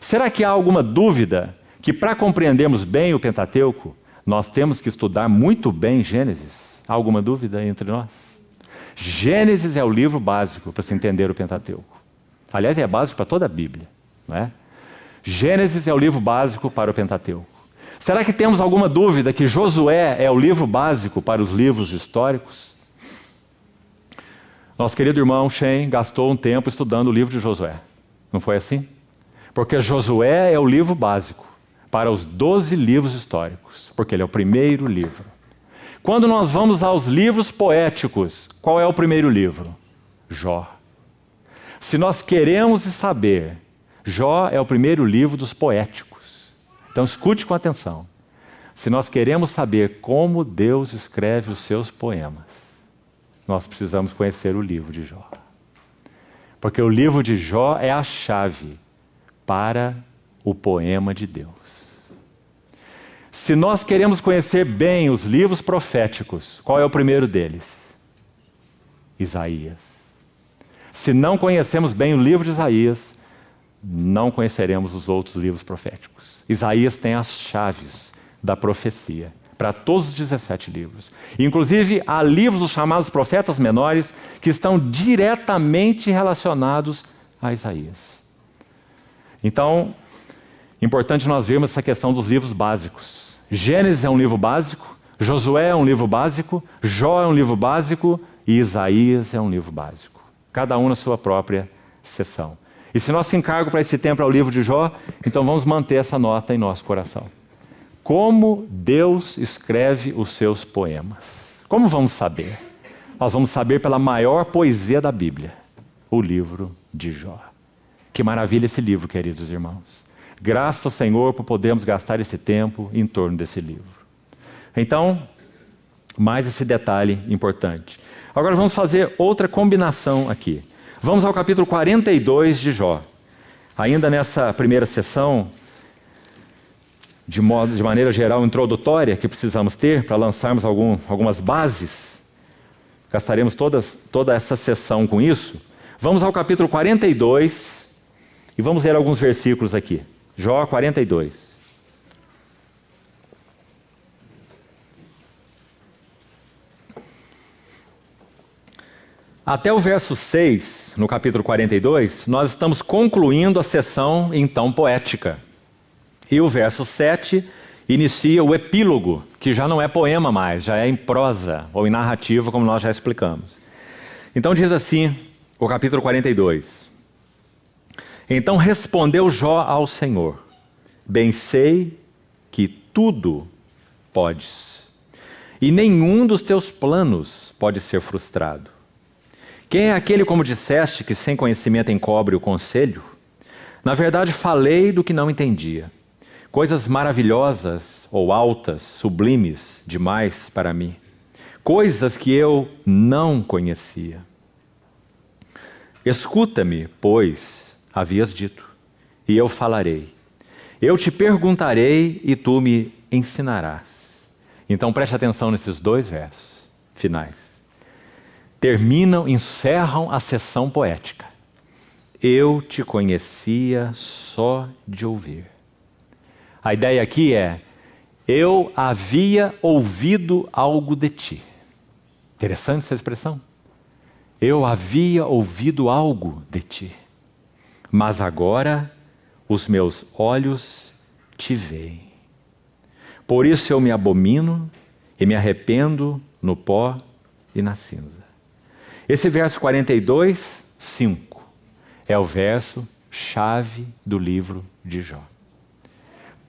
Será que há alguma dúvida que para compreendermos bem o Pentateuco, nós temos que estudar muito bem Gênesis? Há alguma dúvida entre nós? Gênesis é o livro básico para se entender o Pentateuco. Aliás, é básico para toda a Bíblia, não é? Gênesis é o livro básico para o Pentateuco. Será que temos alguma dúvida que Josué é o livro básico para os livros históricos? Nosso querido irmão Shen gastou um tempo estudando o livro de Josué. Não foi assim? Porque Josué é o livro básico para os 12 livros históricos, porque ele é o primeiro livro. Quando nós vamos aos livros poéticos, qual é o primeiro livro? Jó. Se nós queremos saber, Jó é o primeiro livro dos poéticos. Então escute com atenção. Se nós queremos saber como Deus escreve os seus poemas, nós precisamos conhecer o livro de Jó. Porque o livro de Jó é a chave para o poema de Deus. Se nós queremos conhecer bem os livros proféticos, qual é o primeiro deles? Isaías. Se não conhecemos bem o livro de Isaías, não conheceremos os outros livros proféticos. Isaías tem as chaves da profecia para todos os 17 livros. Inclusive, há livros dos chamados profetas menores que estão diretamente relacionados a Isaías. Então, importante nós vermos essa questão dos livros básicos. Gênesis é um livro básico, Josué é um livro básico, Jó é um livro básico e Isaías é um livro básico. Cada um na sua própria seção. E se nosso encargo para esse tempo é o livro de Jó, então vamos manter essa nota em nosso coração. Como Deus escreve os seus poemas? Como vamos saber? Nós vamos saber pela maior poesia da Bíblia, o livro de Jó. Que maravilha esse livro, queridos irmãos. Graças ao Senhor por podermos gastar esse tempo em torno desse livro. Então, Mais esse detalhe importante. Agora vamos fazer outra combinação aqui. Vamos ao capítulo 42 de Jó. Ainda nessa primeira sessão, de maneira geral introdutória, que precisamos ter para lançarmos algumas bases, gastaremos toda essa sessão com isso. Vamos ao capítulo 42 e vamos ler alguns versículos aqui. Jó 42. Até o verso 6, no capítulo 42, nós estamos concluindo a sessão, então, poética. E o verso 7 inicia o epílogo, que já não é poema mais, já é em prosa ou em narrativa, como nós já explicamos. Então diz assim, o capítulo 42. Então respondeu Jó ao Senhor: bem sei que tudo podes, e nenhum dos teus planos pode ser frustrado. Quem é aquele, como disseste, que sem conhecimento encobre o conselho? Na verdade, falei do que não entendia. Coisas maravilhosas ou altas, sublimes demais para mim. Coisas que eu não conhecia. Escuta-me, pois, havias dito, e eu falarei. Eu te perguntarei e tu me ensinarás. Então preste atenção nesses dois versos finais. Encerram a sessão poética. Eu te conhecia só de ouvir. A ideia aqui é, eu havia ouvido algo de ti. Interessante essa expressão. Eu havia ouvido algo de ti, mas agora os meus olhos te veem. Por isso eu me abomino e me arrependo no pó e na cinza. Esse verso 42, 5, é o verso chave do livro de Jó.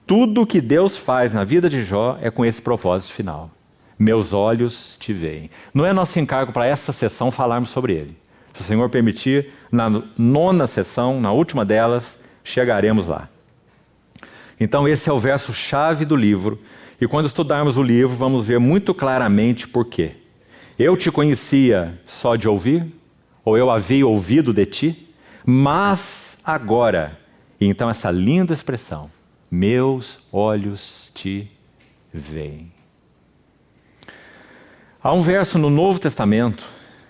Tudo que Deus faz na vida de Jó é com esse propósito final. Meus olhos te veem. Não é nosso encargo para essa sessão falarmos sobre ele. Se o Senhor permitir, na 9ª sessão, na última delas, chegaremos lá. Então esse é o verso chave do livro. E quando estudarmos o livro, vamos ver muito claramente por quê. Eu te conhecia só de ouvir, ou eu havia ouvido de ti, mas agora, e então essa linda expressão, meus olhos te veem. Há um verso no Novo Testamento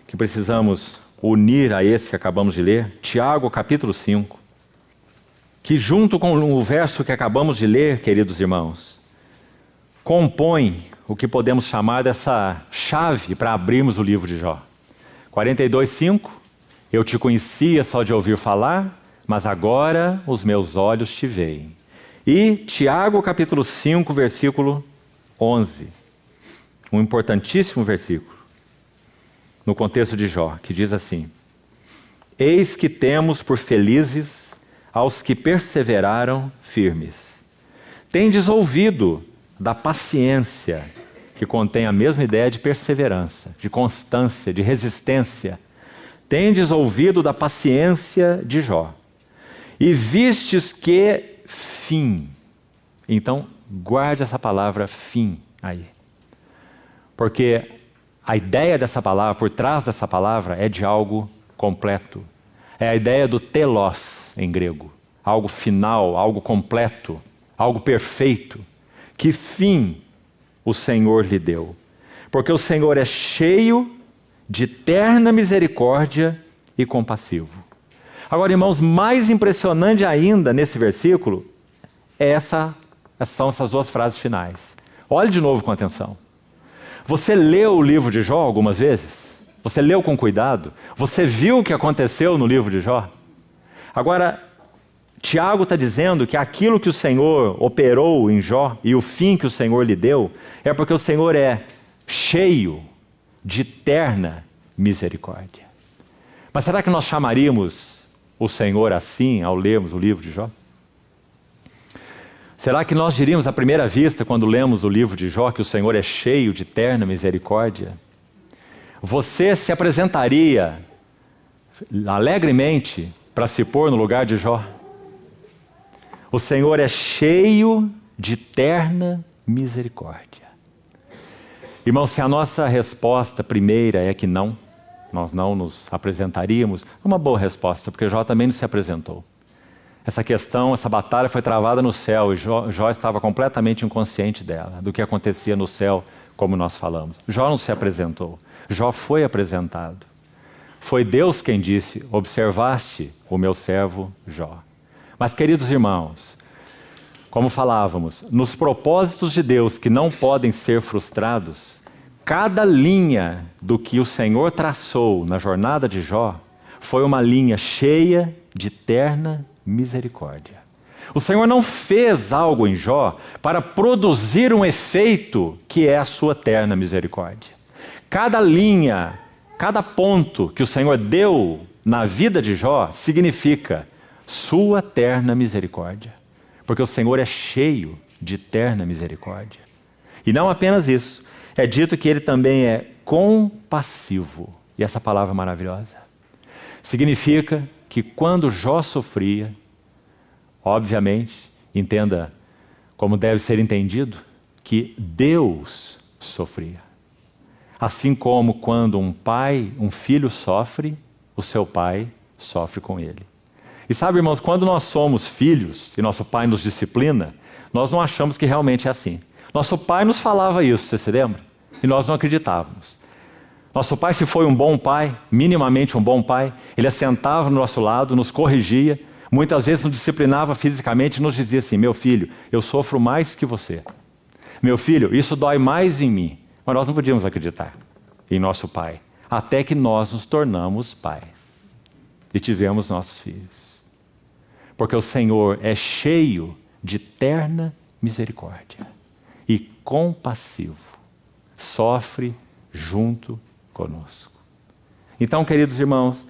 que precisamos unir a esse que acabamos de ler, Tiago capítulo 5, que junto com o verso que acabamos de ler, queridos irmãos, compõe o que podemos chamar dessa chave para abrirmos o livro de Jó. 42:5, eu te conhecia só de ouvir falar, mas agora os meus olhos te veem. E Tiago capítulo 5, versículo 11, um importantíssimo versículo, no contexto de Jó, que diz assim: eis que temos por felizes aos que perseveraram firmes. Tendes ouvido da paciência, que contém a mesma ideia de perseverança, de constância, de resistência. Tendes ouvido da paciência de Jó, e vistes que fim. Então, guarde essa palavra fim aí. Porque a ideia dessa palavra, por trás dessa palavra, é de algo completo. É a ideia do telos em grego. Algo final, algo completo, algo perfeito. Que fim o Senhor lhe deu? Porque o Senhor é cheio de terna misericórdia e compassivo. Agora, irmãos, mais impressionante ainda nesse versículo são essas duas frases finais. Olhe de novo com atenção. Você leu o livro de Jó algumas vezes? Você leu com cuidado? Você viu o que aconteceu no livro de Jó? Agora, Tiago está dizendo que aquilo que o Senhor operou em Jó e o fim que o Senhor lhe deu é porque o Senhor é cheio de terna misericórdia. Mas será que nós chamaríamos o Senhor assim ao lermos o livro de Jó? Será que nós diríamos à primeira vista, quando lemos o livro de Jó, que o Senhor é cheio de terna misericórdia? Você se apresentaria alegremente para se pôr no lugar de Jó? O Senhor é cheio de terna misericórdia. Irmão, se a nossa resposta primeira é que não, nós não nos apresentaríamos, é uma boa resposta, porque Jó também não se apresentou. Essa questão, essa batalha foi travada no céu e Jó estava completamente inconsciente dela, do que acontecia no céu, como nós falamos. Jó não se apresentou, Jó foi apresentado. Foi Deus quem disse: observaste o meu servo Jó. Mas, queridos irmãos, como falávamos, nos propósitos de Deus que não podem ser frustrados, cada linha do que o Senhor traçou na jornada de Jó foi uma linha cheia de terna misericórdia. O Senhor não fez algo em Jó para produzir um efeito que é a sua terna misericórdia. Cada linha, cada ponto que o Senhor deu na vida de Jó significa sua terna misericórdia. Porque o Senhor é cheio de terna misericórdia. E não apenas isso, é dito que ele também é compassivo. E essa palavra é maravilhosa. Significa que quando Jó sofria, obviamente, entenda como deve ser entendido, que Deus sofria. Assim como quando um filho sofre, o seu pai sofre com ele. E sabe, irmãos, quando nós somos filhos e nosso pai nos disciplina, nós não achamos que realmente é assim. Nosso pai nos falava isso, você se lembra? E nós não acreditávamos. Nosso pai, se foi um bom pai, minimamente um bom pai, ele assentava no nosso lado, nos corrigia, muitas vezes nos disciplinava fisicamente e nos dizia assim: meu filho, eu sofro mais que você. Meu filho, isso dói mais em mim. Mas nós não podíamos acreditar em nosso pai, até que nós nos tornamos pais e tivemos nossos filhos. Porque o Senhor é cheio de terna misericórdia e compassivo, sofre junto conosco. Então, queridos irmãos,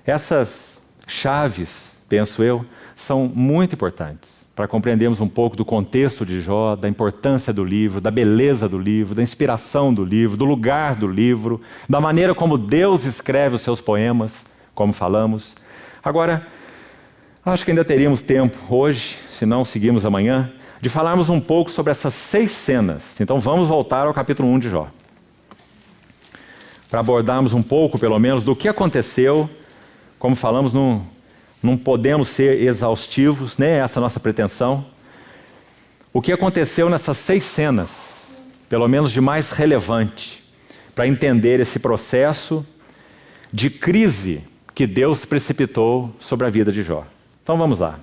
essas chaves, penso eu, são muito importantes para compreendermos um pouco do contexto de Jó, da importância do livro, da beleza do livro, da inspiração do livro, do lugar do livro, da maneira como Deus escreve os seus poemas, como falamos. Agora, acho que ainda teríamos tempo hoje, se não seguimos amanhã, de falarmos um pouco sobre essas 6 cenas. Então vamos voltar ao capítulo 1 de Jó, para abordarmos um pouco, pelo menos, do que aconteceu. Como falamos, não podemos ser exaustivos, nem essa é a nossa pretensão. O que aconteceu nessas 6 cenas, pelo menos de mais relevante, para entender esse processo de crise que Deus precipitou sobre a vida de Jó. Então vamos lá.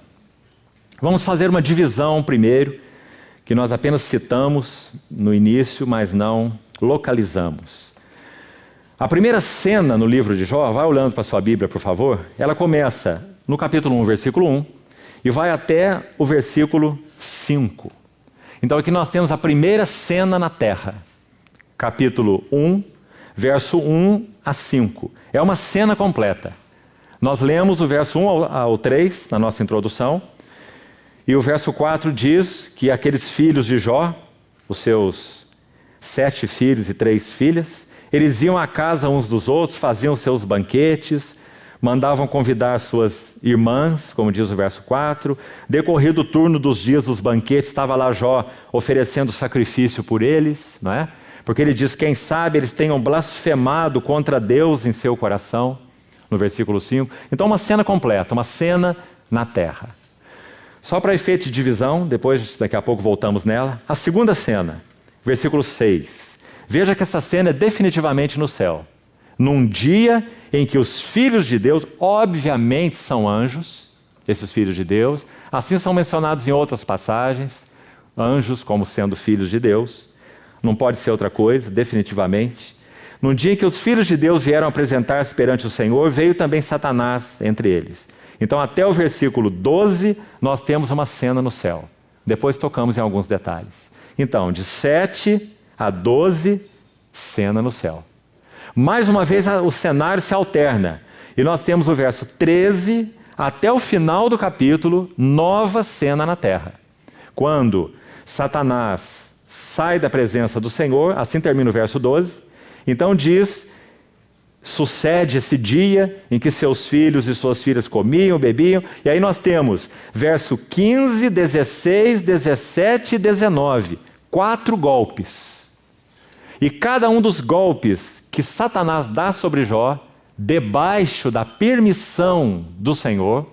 Vamos fazer uma divisão primeiro, que nós apenas citamos no início, mas não localizamos. A primeira cena no livro de Jó, vai olhando para a sua Bíblia, por favor, ela começa no capítulo 1, versículo 1, e vai até o versículo 5. Então aqui nós temos a primeira cena na terra. Capítulo 1, verso 1 a 5. É uma cena completa. Nós lemos o verso 1 ao 3 na nossa introdução, e o verso 4 diz que aqueles filhos de Jó, os seus 7 filhos e 3 filhas, eles iam à casa uns dos outros, faziam seus banquetes, mandavam convidar suas irmãs, como diz o verso 4. Decorrido o turno dos dias dos banquetes, estava lá Jó oferecendo sacrifício por eles, não é? Porque ele diz: quem sabe eles tenham blasfemado contra Deus em seu coração, no versículo 5. Então uma cena completa, uma cena na terra. Só para efeito de divisão, depois daqui a pouco voltamos nela. A segunda cena, versículo 6. Veja que essa cena é definitivamente no céu. Num dia em que os filhos de Deus, obviamente são anjos, esses filhos de Deus, assim são mencionados em outras passagens, anjos como sendo filhos de Deus, não pode ser outra coisa, definitivamente. Num dia em que os filhos de Deus vieram apresentar-se perante o Senhor, veio também Satanás entre eles. Então até o versículo 12 nós temos uma cena no céu. Depois tocamos em alguns detalhes. Então de 7 a 12, cena no céu. Mais uma vez o cenário se alterna. E nós temos o verso 13 até o final do capítulo, nova cena na terra. Quando Satanás sai da presença do Senhor, assim termina o verso 12. Então diz: sucede esse dia em que seus filhos e suas filhas comiam, bebiam. E aí nós temos verso 15, 16, 17 e 19. 4 golpes. E cada um dos golpes que Satanás dá sobre Jó, debaixo da permissão do Senhor,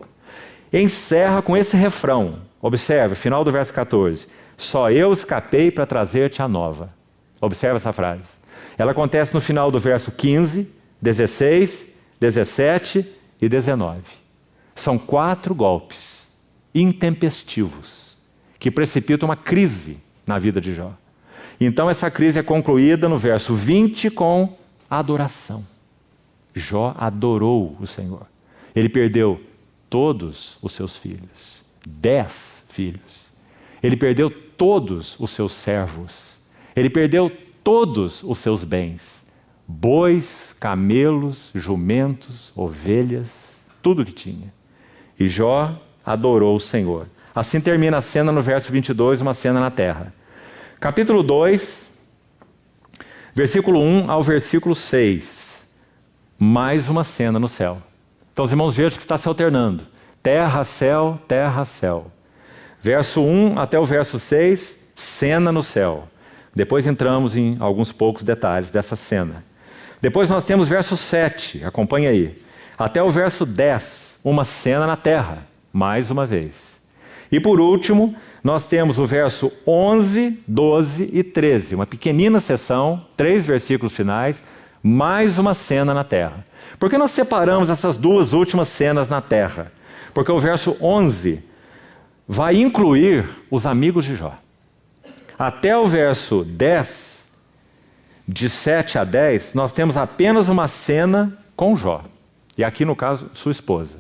encerra com esse refrão. Observe, final do verso 14. Só eu escapei para trazer-te a nova. Observe essa frase. Ela acontece no final do verso 15, 16, 17 e 19. São 4 golpes intempestivos que precipitam uma crise na vida de Jó. Então essa crise é concluída no verso 20 com adoração. Jó adorou o Senhor. Ele perdeu todos os seus filhos, 10 filhos. Ele perdeu todos os seus servos. Ele perdeu todos os seus bens, bois, camelos, jumentos, ovelhas, tudo que tinha. E Jó adorou o Senhor. Assim termina a cena no verso 22, uma cena na terra. Capítulo 2, versículo 1 ao versículo 6. Mais uma cena no céu. Então os irmãos vejam que está se alternando. Terra, céu, terra, céu. Verso 1 até o verso 6, cena no céu. Depois entramos em alguns poucos detalhes dessa cena. Depois nós temos verso 7, acompanhe aí. Até o verso 10, uma cena na terra, mais uma vez. E por último, nós temos o verso 11, 12 e 13, uma pequenina seção, 3 versículos finais, mais uma cena na terra. Por que nós separamos essas 2 últimas cenas na terra? Porque o verso 11 vai incluir os amigos de Jó. Até o verso 10, de 7 a 10, nós temos apenas uma cena com Jó. E aqui, no caso, sua esposa.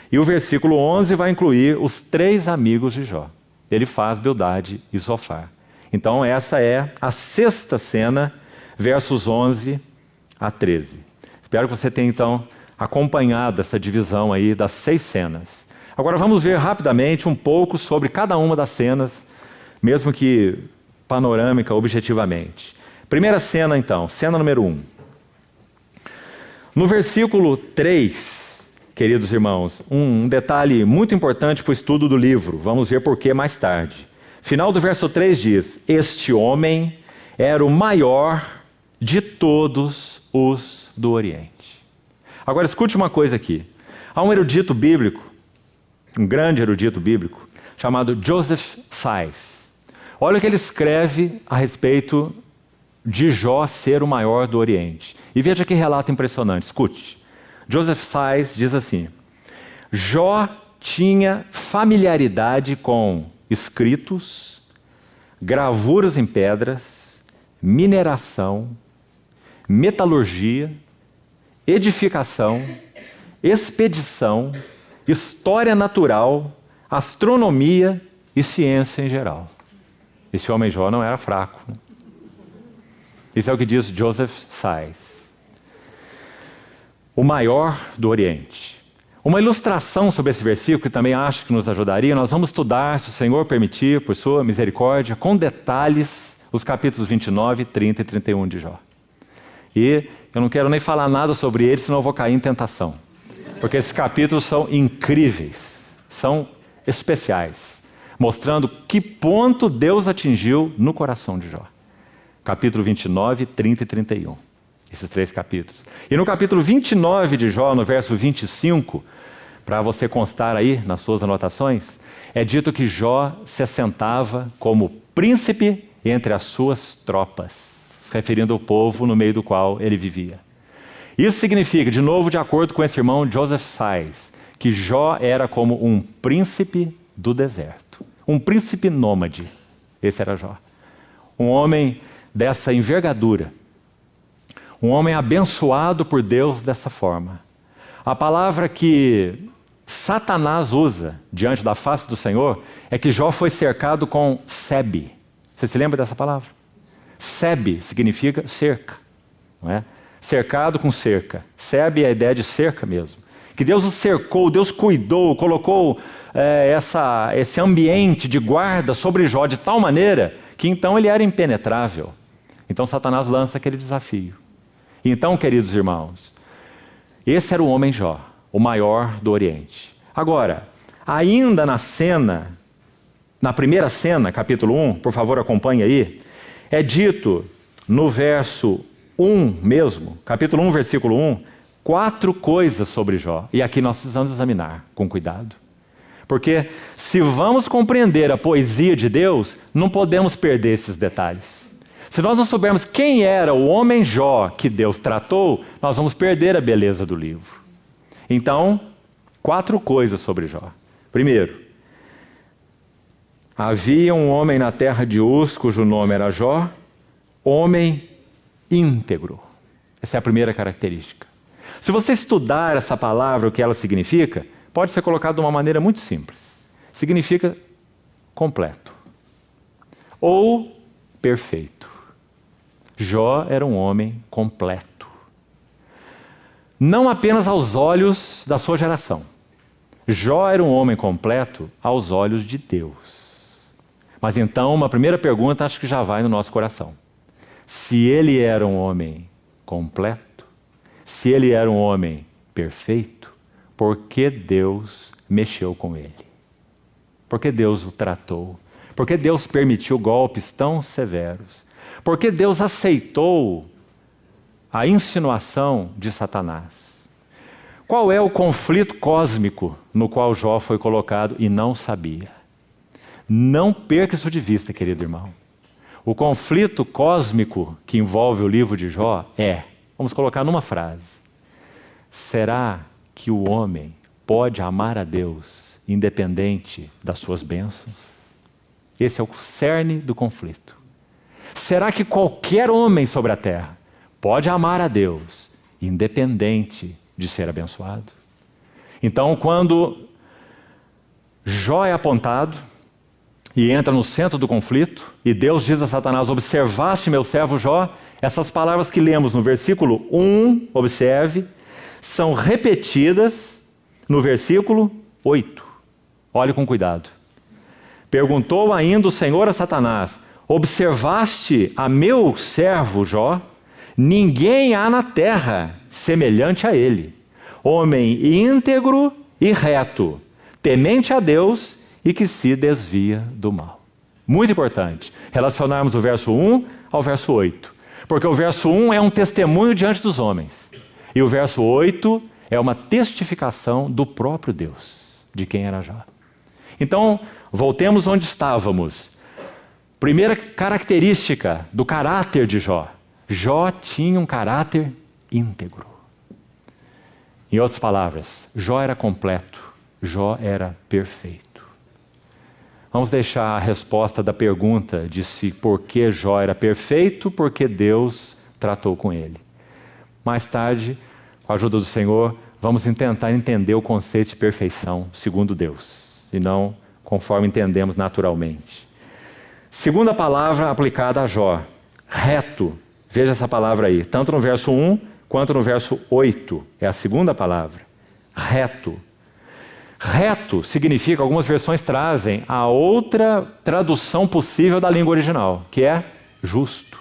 E o versículo 11 vai incluir os 3 amigos de Jó. Ele faz Bildade e Zofar. Então essa é a 6ª cena, versos 11 a 13. Espero que você tenha então acompanhado essa divisão aí das 6 cenas. Agora vamos ver rapidamente um pouco sobre cada uma das cenas, mesmo que panorâmica, objetivamente. Primeira cena então, cena número 1. No versículo 3, queridos irmãos, um detalhe muito importante para o estudo do livro, vamos ver por que mais tarde. Final do verso 3 diz: este homem era o maior de todos os do Oriente. Agora escute uma coisa aqui. Há um erudito bíblico, um grande erudito bíblico, chamado Joseph Sais. Olha o que ele escreve a respeito de Jó ser o maior do Oriente. E veja que relato impressionante, escute. Joseph Sais diz assim: Jó tinha familiaridade com escritos, gravuras em pedras, mineração, metalurgia, edificação, expedição, história natural, astronomia e ciência em geral. Esse homem Jó não era fraco, né? Isso é o que diz Joseph Sais. O maior do Oriente. Uma ilustração sobre esse versículo que também acho que nos ajudaria, nós vamos estudar, se o Senhor permitir, por sua misericórdia, com detalhes, os capítulos 29, 30 e 31 de Jó. E eu não quero nem falar nada sobre eles, senão eu vou cair em tentação. Porque esses capítulos são incríveis, são especiais, mostrando que ponto Deus atingiu no coração de Jó. Capítulo 29, 30 e 31. Esses 3 capítulos. E no capítulo 29 de Jó, no verso 25, para você constar aí nas suas anotações, é dito que Jó se assentava como príncipe entre as suas tropas, se referindo ao povo no meio do qual ele vivia. Isso significa, de novo, de acordo com esse irmão Joseph Sais, que Jó era como um príncipe do deserto. Um príncipe nômade. Esse era Jó. Um homem dessa envergadura. Um homem abençoado por Deus dessa forma. A palavra que Satanás usa diante da face do Senhor é que Jó foi cercado com sebe. Você se lembra dessa palavra? Sebe significa cerca, não é? Cercado com cerca. Sebe é a ideia de cerca mesmo. Que Deus o cercou, Deus cuidou, colocou esse ambiente de guarda sobre Jó de tal maneira que então ele era impenetrável. Então Satanás lança aquele desafio. Então, queridos irmãos, esse era o homem Jó, o maior do Oriente. Agora, ainda na primeira cena, capítulo 1, por favor acompanhe aí, é dito no verso 1 mesmo, capítulo 1, versículo 1, 4 coisas sobre Jó. E aqui nós precisamos examinar com cuidado. Porque se vamos compreender a poesia de Deus, não podemos perder esses detalhes. Se nós não soubermos quem era o homem Jó que Deus tratou, nós vamos perder a beleza do livro. Então, 4 coisas sobre Jó. Primeiro, havia um homem na terra de Uz, cujo nome era Jó, homem íntegro. Essa é a primeira característica. Se você estudar essa palavra, o que ela significa, pode ser colocado de uma maneira muito simples. Significa completo. Ou perfeito. Jó era um homem completo. Não apenas aos olhos da sua geração. Jó era um homem completo aos olhos de Deus. Mas então, uma primeira pergunta acho que já vai no nosso coração. Se ele era um homem completo, se ele era um homem perfeito, por que Deus mexeu com ele? Por que Deus o tratou? Por que Deus permitiu golpes tão severos? Por que Deus aceitou a insinuação de Satanás? Qual é o conflito cósmico no qual Jó foi colocado e não sabia? Não perca isso de vista, querido irmão. O conflito cósmico que envolve o livro de Jó é, vamos colocar numa frase, será que o homem pode amar a Deus independente das suas bênçãos? Esse é o cerne do conflito. Será que qualquer homem sobre a terra pode amar a Deus independente de ser abençoado? Então, quando Jó é apontado e entra no centro do conflito, e Deus diz a Satanás, observaste meu servo Jó, essas palavras que lemos no versículo 1, observe, são repetidas no versículo 8. Olhe com cuidado. Perguntou ainda o Senhor a Satanás, observaste a meu servo Jó? Ninguém há na terra semelhante a ele, homem íntegro e reto, temente a Deus e que se desvia do mal. Muito importante relacionarmos o verso 1 ao verso 8, porque o verso 1 é um testemunho diante dos homens, e o verso 8 é uma testificação do próprio Deus, de quem era Jó. Então, voltemos onde estávamos. Primeira característica do caráter de Jó. Jó tinha um caráter íntegro. Em outras palavras, Jó era completo, Jó era perfeito. Vamos deixar a resposta da pergunta de se por que Jó era perfeito, porque Deus tratou com ele. Mais tarde, com a ajuda do Senhor, vamos tentar entender o conceito de perfeição segundo Deus, e não conforme entendemos naturalmente. Segunda palavra aplicada a Jó, reto. Veja essa palavra aí, tanto no verso 1 quanto no verso 8. É a segunda palavra, reto. Reto significa, algumas versões trazem a outra tradução possível da língua original, que é justo.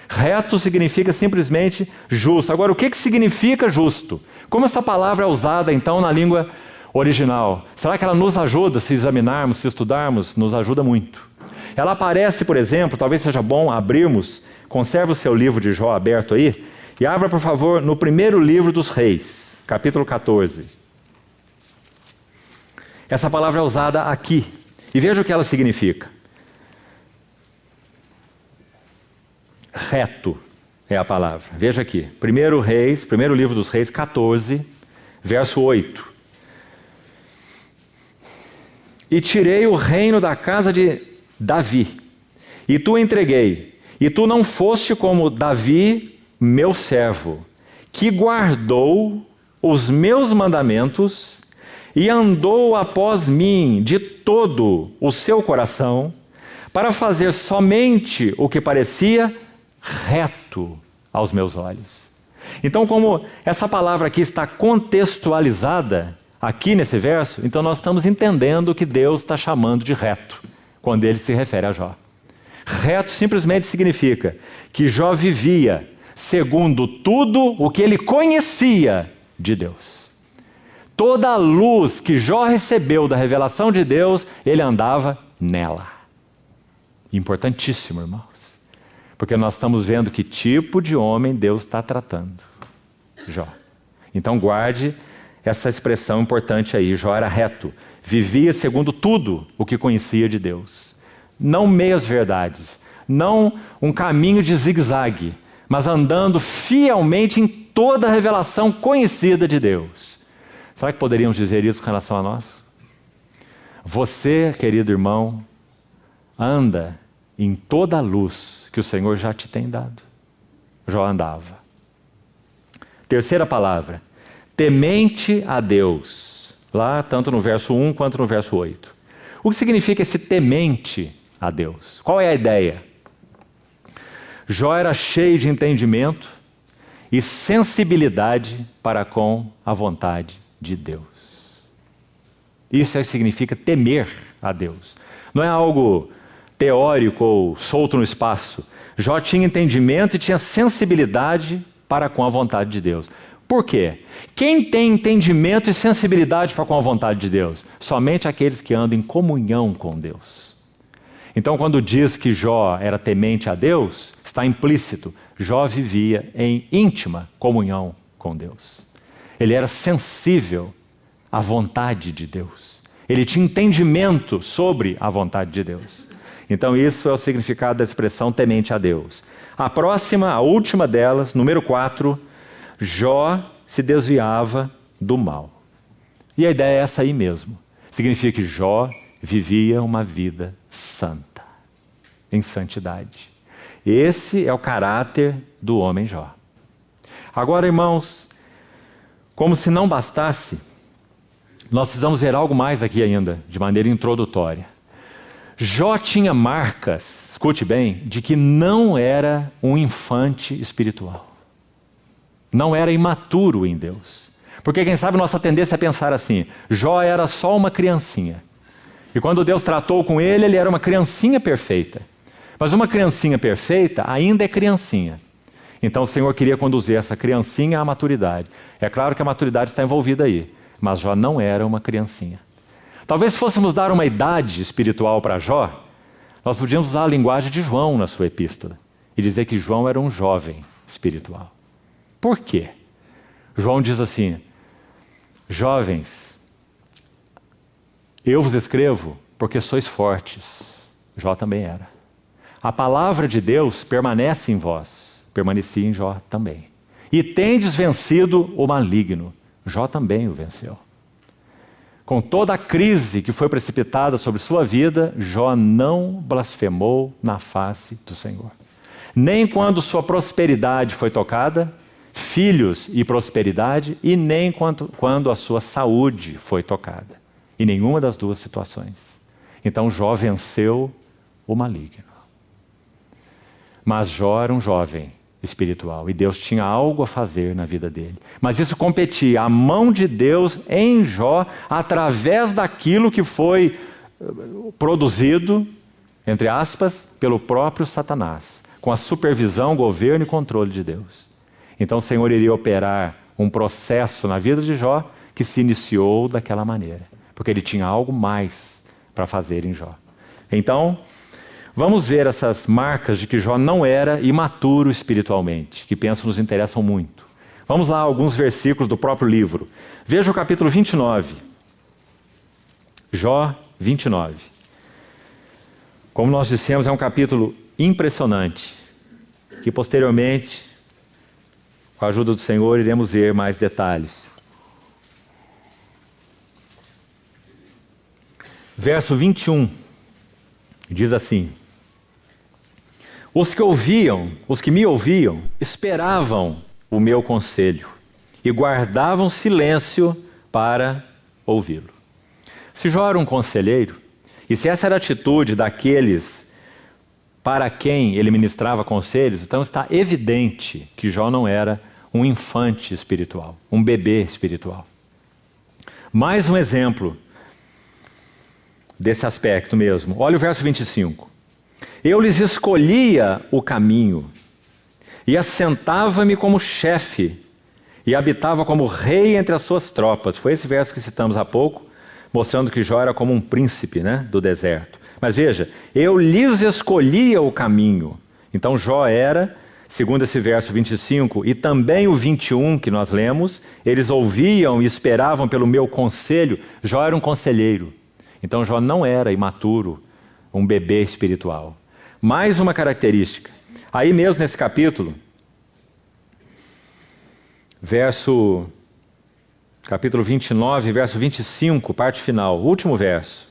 Reto significa simplesmente justo. Agora, o que significa justo? Como essa palavra é usada então na língua original? Será que ela nos ajuda, se examinarmos, se estudarmos? Nos ajuda muito. Ela aparece, por exemplo, talvez seja bom abrirmos, conserve o seu livro de Jó aberto aí, e abra, por favor, no primeiro livro dos Reis, capítulo 14. Essa palavra é usada aqui, e veja o que ela significa. Reto é a palavra. Veja aqui, primeiro livro dos Reis, 14, verso 8. E tirei o reino da casa de Davi, e tu entreguei, e tu não foste como Davi, meu servo, que guardou os meus mandamentos e andou após mim de todo o seu coração, para fazer somente o que parecia reto aos meus olhos. Então, como essa palavra aqui está contextualizada aqui nesse verso, então nós estamos entendendo o que Deus está chamando de reto, quando ele se refere a Jó. Reto simplesmente significa que Jó vivia segundo tudo o que ele conhecia de Deus. Toda a luz que Jó recebeu da revelação de Deus, ele andava nela. Importantíssimo, irmãos. Porque nós estamos vendo que tipo de homem Deus está tratando. Jó. Então guarde essa expressão importante aí. Jó era reto, vivia segundo tudo o que conhecia de Deus. Não meias verdades, não um caminho de zigue-zague, mas andando fielmente em toda a revelação conhecida de Deus. Será que poderíamos dizer isso com relação a nós? Você, querido irmão, anda em toda a luz que o Senhor já te tem dado. Jó andava. Terceira palavra, temente a Deus. Lá, tanto no verso 1 quanto no verso 8. O que significa esse temente a Deus? Qual é a ideia? Jó era cheio de entendimento e sensibilidade para com a vontade de Deus. Isso significa temer a Deus. Não é algo teórico ou solto no espaço. Jó tinha entendimento e tinha sensibilidade para com a vontade de Deus. Por quê? Quem tem entendimento e sensibilidade para com a vontade de Deus? Somente aqueles que andam em comunhão com Deus. Então, quando diz que Jó era temente a Deus, está implícito. Jó vivia em íntima comunhão com Deus. Ele era sensível à vontade de Deus. Ele tinha entendimento sobre a vontade de Deus. Então, isso é o significado da expressão temente a Deus. A próxima, a última delas, número 4, Jó se desviava do mal. E a ideia é essa aí mesmo. Significa que Jó vivia uma vida santa, em santidade. Esse é o caráter do homem Jó. Agora, irmãos, como se não bastasse, nós precisamos ver algo mais aqui ainda, de maneira introdutória. Jó tinha marcas, escute bem, de que não era um infante espiritual. Não era imaturo em Deus. Porque quem sabe nossa tendência é pensar assim, Jó era só uma criancinha. E quando Deus tratou com ele, ele era uma criancinha perfeita. Mas uma criancinha perfeita ainda é criancinha. Então o Senhor queria conduzir essa criancinha à maturidade. É claro que a maturidade está envolvida aí, mas Jó não era uma criancinha. Talvez se fôssemos dar uma idade espiritual para Jó, nós podíamos usar a linguagem de João na sua epístola e dizer que João era um jovem espiritual. Por quê? João diz assim, jovens, eu vos escrevo porque sois fortes. Jó também era. A palavra de Deus permanece em vós, permanecia em Jó também. E tendes vencido o maligno. Jó também o venceu. Com toda a crise que foi precipitada sobre sua vida, Jó não blasfemou na face do Senhor. Nem quando sua prosperidade foi tocada, filhos e prosperidade, e nem quando a sua saúde foi tocada. Em nenhuma das duas situações. Então Jó venceu o maligno. Mas Jó era um jovem espiritual e Deus tinha algo a fazer na vida dele. Mas isso competia a mão de Deus em Jó através daquilo que foi produzido, entre aspas, pelo próprio Satanás, com a supervisão, governo e controle de Deus. Então o Senhor iria operar um processo na vida de Jó que se iniciou daquela maneira, porque ele tinha algo mais para fazer em Jó. Então, vamos ver essas marcas de que Jó não era imaturo espiritualmente, que penso nos interessam muito. Vamos lá, alguns versículos do próprio livro. Veja o capítulo 29. Jó 29. Como nós dissemos, é um capítulo impressionante, que posteriormente, com a ajuda do Senhor, iremos ver mais detalhes. Verso 21, diz assim: os que me ouviam, esperavam o meu conselho e guardavam silêncio para ouvi-lo. Se Jó era um conselheiro, e se essa era a atitude daqueles para quem ele ministrava conselhos, então está evidente que Jó não era um infante espiritual, um bebê espiritual. Mais um exemplo desse aspecto mesmo. Olha o verso 25. Eu lhes escolhia o caminho, e assentava-me como chefe, e habitava como rei entre as suas tropas. Foi esse verso que citamos há pouco, mostrando que Jó era como um príncipe, né, do deserto. Mas veja, eu lhes escolhia o caminho. Então Jó era, segundo esse verso 25, e também o 21 que nós lemos, eles ouviam e esperavam pelo meu conselho. Jó era um conselheiro. Então Jó não era imaturo, um bebê espiritual. Mais uma característica. Aí mesmo nesse capítulo, capítulo 29, verso 25, parte final, último verso,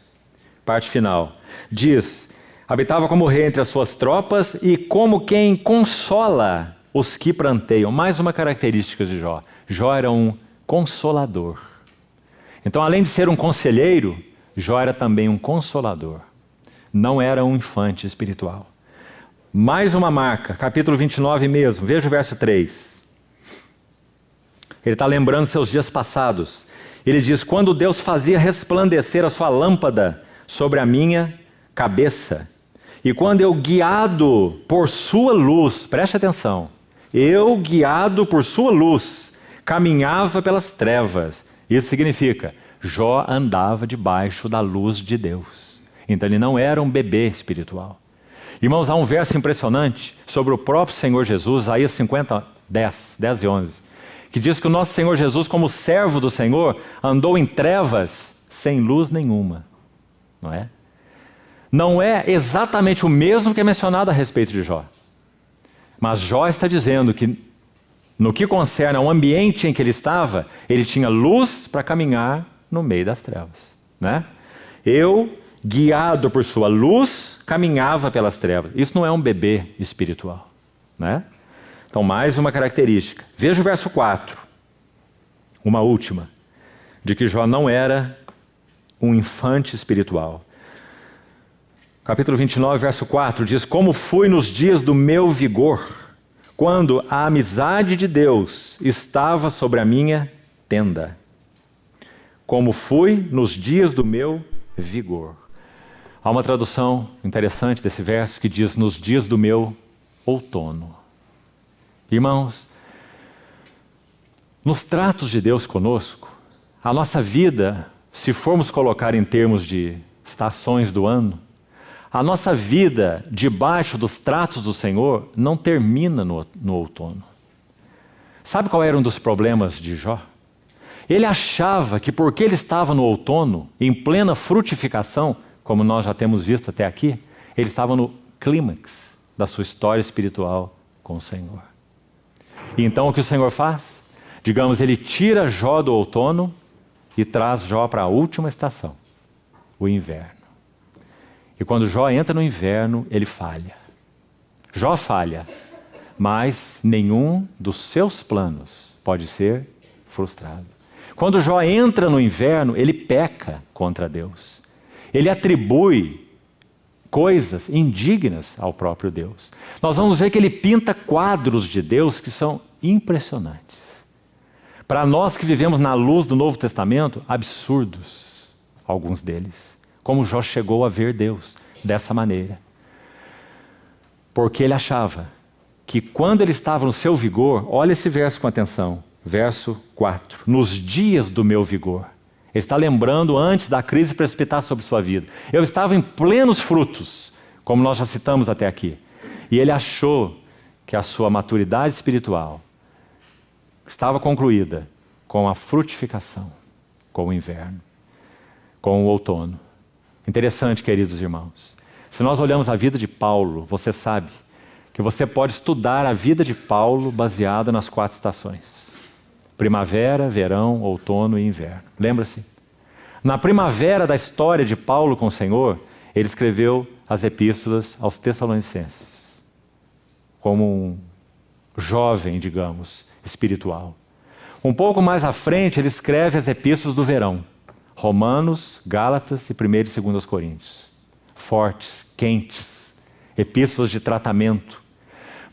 parte final, diz: habitava como rei entre as suas tropas e como quem consola os que pranteiam. Mais uma característica de Jó. Jó era um consolador. Então, além de ser um conselheiro, Jó era também um consolador. Não era um infante espiritual. Mais uma marca, capítulo 29 mesmo, veja o verso 3. Ele está lembrando seus dias passados. Ele diz: quando Deus fazia resplandecer a sua lâmpada sobre a minha cabeça, e quando eu, guiado por sua luz, preste atenção, eu, guiado por sua luz, caminhava pelas trevas. Isso significa, Jó andava debaixo da luz de Deus. Então ele não era um bebê espiritual. Irmãos, há um verso impressionante sobre o próprio Senhor Jesus, Isaías 50, 10 e 11, que diz que o nosso Senhor Jesus, como servo do Senhor, andou em trevas sem luz nenhuma. Não é? Não é exatamente o mesmo que é mencionado a respeito de Jó. Mas Jó está dizendo que, no que concerne ao ambiente em que ele estava, ele tinha luz para caminhar no meio das trevas. Né? Eu, guiado por sua luz, caminhava pelas trevas. Isso não é um bebê espiritual. Né? Então, mais uma característica. Veja o verso 4. Uma última. De que Jó não era um infante espiritual. Capítulo 29, verso 4, diz: como fui nos dias do meu vigor, quando a amizade de Deus estava sobre a minha tenda. Como fui nos dias do meu vigor. Há uma tradução interessante desse verso que diz: nos dias do meu outono. Irmãos, nos tratos de Deus conosco, a nossa vida, se formos colocar em termos de estações do ano, a nossa vida debaixo dos tratos do Senhor não termina no outono. Sabe qual era um dos problemas de Jó? Ele achava que porque ele estava no outono, em plena frutificação, como nós já temos visto até aqui, ele estava no clímax da sua história espiritual com o Senhor. E então o que o Senhor faz? Digamos, ele tira Jó do outono e traz Jó para a última estação, o inverno. E quando Jó entra no inverno, ele falha. Jó falha, mas nenhum dos seus planos pode ser frustrado. Quando Jó entra no inverno, ele peca contra Deus. Ele atribui coisas indignas ao próprio Deus. Nós vamos ver que ele pinta quadros de Deus que são impressionantes. Para nós que vivemos na luz do Novo Testamento, absurdos, alguns deles. Como Jó chegou a ver Deus dessa maneira. Porque ele achava que quando ele estava no seu vigor, olha esse verso com atenção, verso 4, nos dias do meu vigor. Ele está lembrando antes da crise precipitar sobre sua vida. Eu estava em plenos frutos, como nós já citamos até aqui. E ele achou que a sua maturidade espiritual estava concluída com a frutificação, com o inverno, com o outono. Interessante, queridos irmãos. Se nós olhamos a vida de Paulo, você sabe que você pode estudar a vida de Paulo baseada nas 4 estações. Primavera, verão, outono e inverno. Lembra-se? Na primavera da história de Paulo com o Senhor, ele escreveu as epístolas aos Tessalonicenses. Como um jovem, digamos, espiritual. Um pouco mais à frente, ele escreve as epístolas do verão. Romanos, Gálatas e 1º e 2º Coríntios. Fortes, quentes, epístolas de tratamento.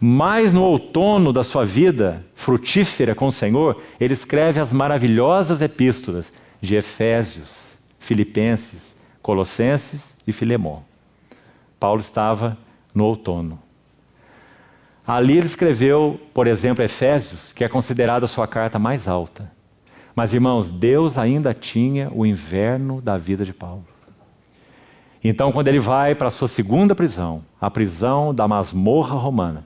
Mas no outono da sua vida frutífera com o Senhor, ele escreve as maravilhosas epístolas de Efésios, Filipenses, Colossenses e Filemão. Paulo estava no outono. Ali ele escreveu, por exemplo, Efésios, que é considerada a sua carta mais alta. Mas, irmãos, Deus ainda tinha o inverno da vida de Paulo. Então, quando ele vai para a sua segunda prisão, a prisão da masmorra romana,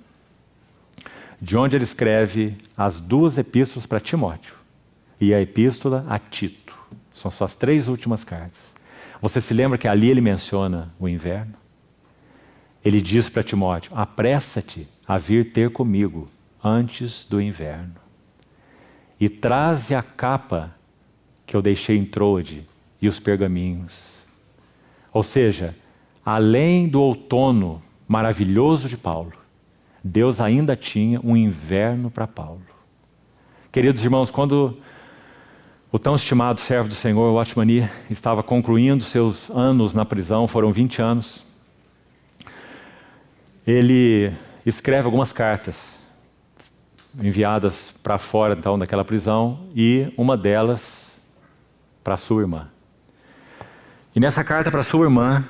de onde ele escreve as 2 epístolas para Timóteo e a epístola a Tito. São suas 3 últimas cartas. Você se lembra que ali ele menciona o inverno? Ele diz para Timóteo: apressa-te a vir ter comigo antes do inverno. E traze a capa que eu deixei em Troade e os pergaminhos. Ou seja, além do outono maravilhoso de Paulo, Deus ainda tinha um inverno para Paulo. Queridos irmãos, quando o tão estimado servo do Senhor, Watchman Nee, estava concluindo seus anos na prisão, foram 20 anos, ele escreve algumas cartas enviadas para fora então daquela prisão, e uma delas para sua irmã. E nessa carta para sua irmã,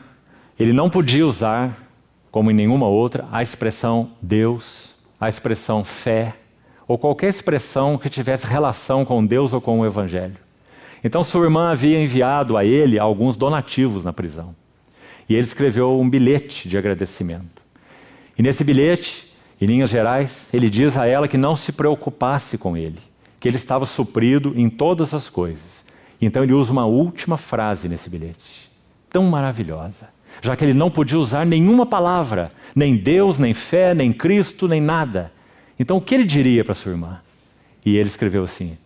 ele não podia usar, como em nenhuma outra, a expressão Deus, a expressão fé, ou qualquer expressão que tivesse relação com Deus ou com o Evangelho. Então sua irmã havia enviado a ele alguns donativos na prisão. E ele escreveu um bilhete de agradecimento. E nesse bilhete, em linhas gerais, ele diz a ela que não se preocupasse com ele, que ele estava suprido em todas as coisas. Então ele usa uma última frase nesse bilhete, tão maravilhosa, já que ele não podia usar nenhuma palavra, nem Deus, nem fé, nem Cristo, nem nada. Então o que ele diria para sua irmã? E ele escreveu assim: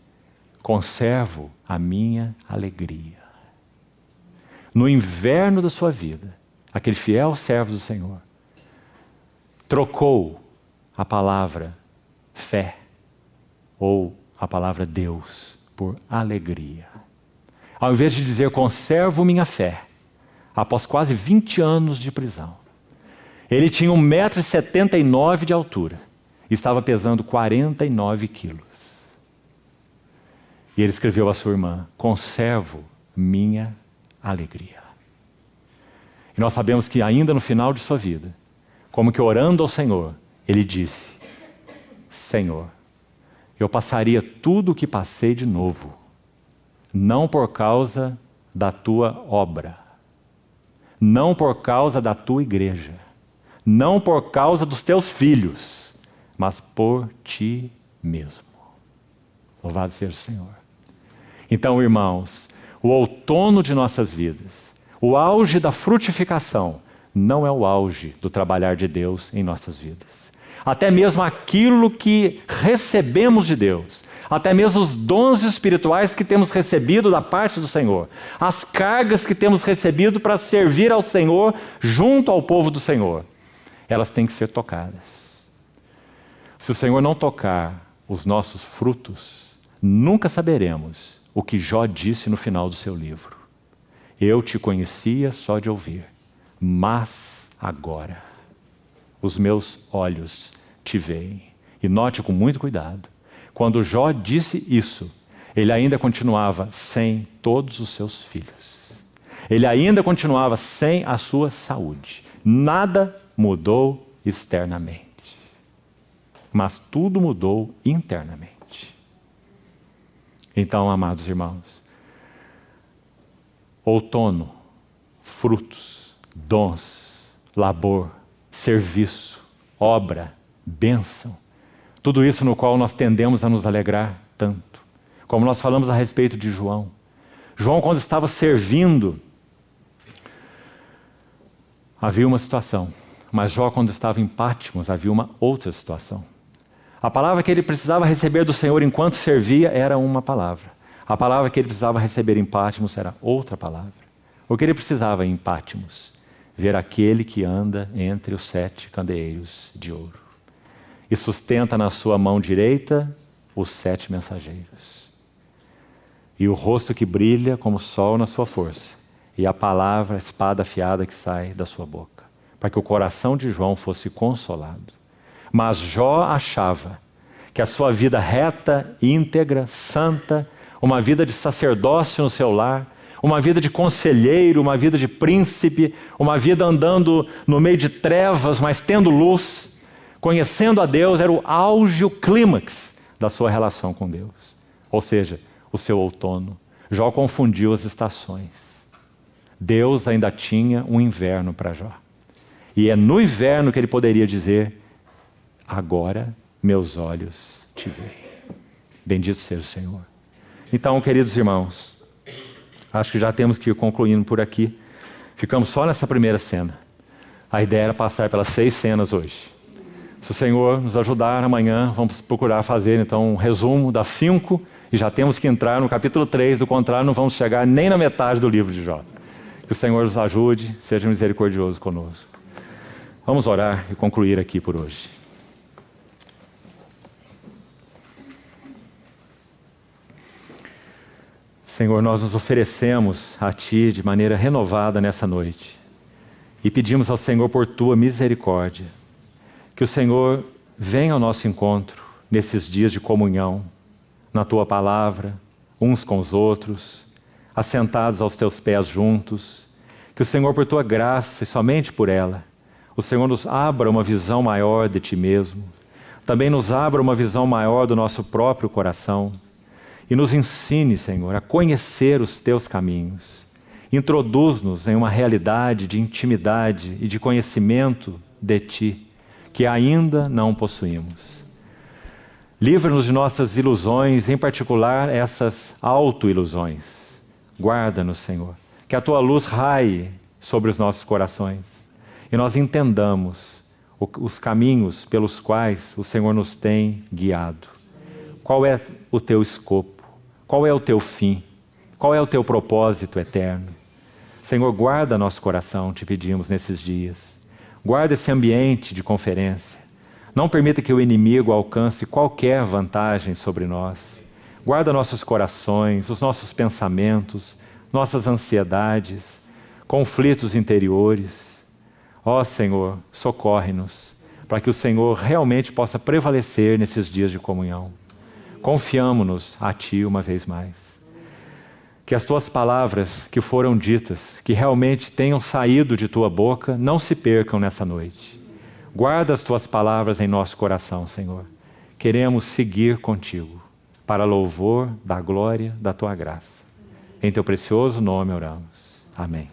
conservo a minha alegria. No inverno da sua vida, aquele fiel servo do Senhor trocou a palavra fé ou a palavra Deus por alegria. Ao invés de dizer conservo minha fé, após quase 20 anos de prisão, ele tinha 1,79 m de altura e estava pesando 49 quilos. E ele escreveu à sua irmã: conservo minha alegria. E nós sabemos que ainda no final de sua vida, como que orando ao Senhor, ele disse: Senhor, eu passaria tudo o que passei de novo, não por causa da tua obra, não por causa da tua igreja, não por causa dos teus filhos, mas por ti mesmo. Louvado seja o Senhor. Então, irmãos, o outono de nossas vidas, o auge da frutificação, não é o auge do trabalhar de Deus em nossas vidas. Até mesmo aquilo que recebemos de Deus, até mesmo os dons espirituais que temos recebido da parte do Senhor, as cargas que temos recebido para servir ao Senhor junto ao povo do Senhor, elas têm que ser tocadas. Se o Senhor não tocar os nossos frutos, nunca saberemos o que Jó disse no final do seu livro: eu te conhecia só de ouvir, mas agora os meus olhos te veem. E note com muito cuidado, quando Jó disse isso, ele ainda continuava sem todos os seus filhos. Ele ainda continuava sem a sua saúde. Nada mudou externamente, mas tudo mudou internamente. Então, amados irmãos, outono, frutos, dons, labor, serviço, obra, bênção, tudo isso no qual nós tendemos a nos alegrar tanto. Como nós falamos a respeito de João. João, quando estava servindo, havia uma situação. Mas Jó, quando estava em Patmos, havia uma outra situação. A palavra que ele precisava receber do Senhor enquanto servia era uma palavra. A palavra que ele precisava receber em Patmos era outra palavra. O que ele precisava em Patmos? Ver aquele que anda entre os 7 candeeiros de ouro e sustenta na sua mão direita os 7 mensageiros. E o rosto que brilha como o sol na sua força, e a palavra, a espada afiada que sai da sua boca, para que o coração de João fosse consolado. Mas Jó achava que a sua vida reta, íntegra, santa, uma vida de sacerdócio no seu lar, uma vida de conselheiro, uma vida de príncipe, uma vida andando no meio de trevas, mas tendo luz, conhecendo a Deus, era o auge, o clímax da sua relação com Deus. Ou seja, o seu outono. Jó confundiu as estações. Deus ainda tinha um inverno para Jó. E é no inverno que ele poderia dizer: agora meus olhos te veem. Bendito seja o Senhor. Então, queridos irmãos, acho que já temos que ir concluindo por aqui. Ficamos só nessa primeira cena. A ideia era passar pelas 6 cenas hoje. Se o Senhor nos ajudar, amanhã vamos procurar fazer então um resumo das 5 e já temos que entrar no capítulo 3, do contrário não vamos chegar nem na metade do livro de Jó. Que o Senhor nos ajude, seja misericordioso conosco. Vamos orar e concluir aqui por hoje. Senhor, nós nos oferecemos a Ti de maneira renovada nessa noite e pedimos ao Senhor por Tua misericórdia, que o Senhor venha ao nosso encontro nesses dias de comunhão, na Tua palavra, uns com os outros, assentados aos Teus pés juntos, que o Senhor, por Tua graça e somente por ela, o Senhor nos abra uma visão maior de Ti mesmo, também nos abra uma visão maior do nosso próprio coração, e nos ensine, Senhor, a conhecer os Teus caminhos. Introduz-nos em uma realidade de intimidade e de conhecimento de Ti, que ainda não possuímos. Livra-nos de nossas ilusões, em particular essas auto-ilusões. Guarda-nos, Senhor, que a Tua luz raie sobre os nossos corações e nós entendamos os caminhos pelos quais o Senhor nos tem guiado. Qual é o Teu escopo? Qual é o Teu fim? Qual é o Teu propósito eterno? Senhor, guarda nosso coração, te pedimos nesses dias. Guarda esse ambiente de conferência. Não permita que o inimigo alcance qualquer vantagem sobre nós. Guarda nossos corações, os nossos pensamentos, nossas ansiedades, conflitos interiores. Ó Senhor, socorre-nos, para que o Senhor realmente possa prevalecer nesses dias de comunhão. Confiamo-nos a Ti uma vez mais. Que as Tuas palavras que foram ditas, que realmente tenham saído de Tua boca, não se percam nessa noite. Guarda as Tuas palavras em nosso coração, Senhor. Queremos seguir contigo, para louvor da glória da Tua graça. Em Teu precioso nome oramos. Amém.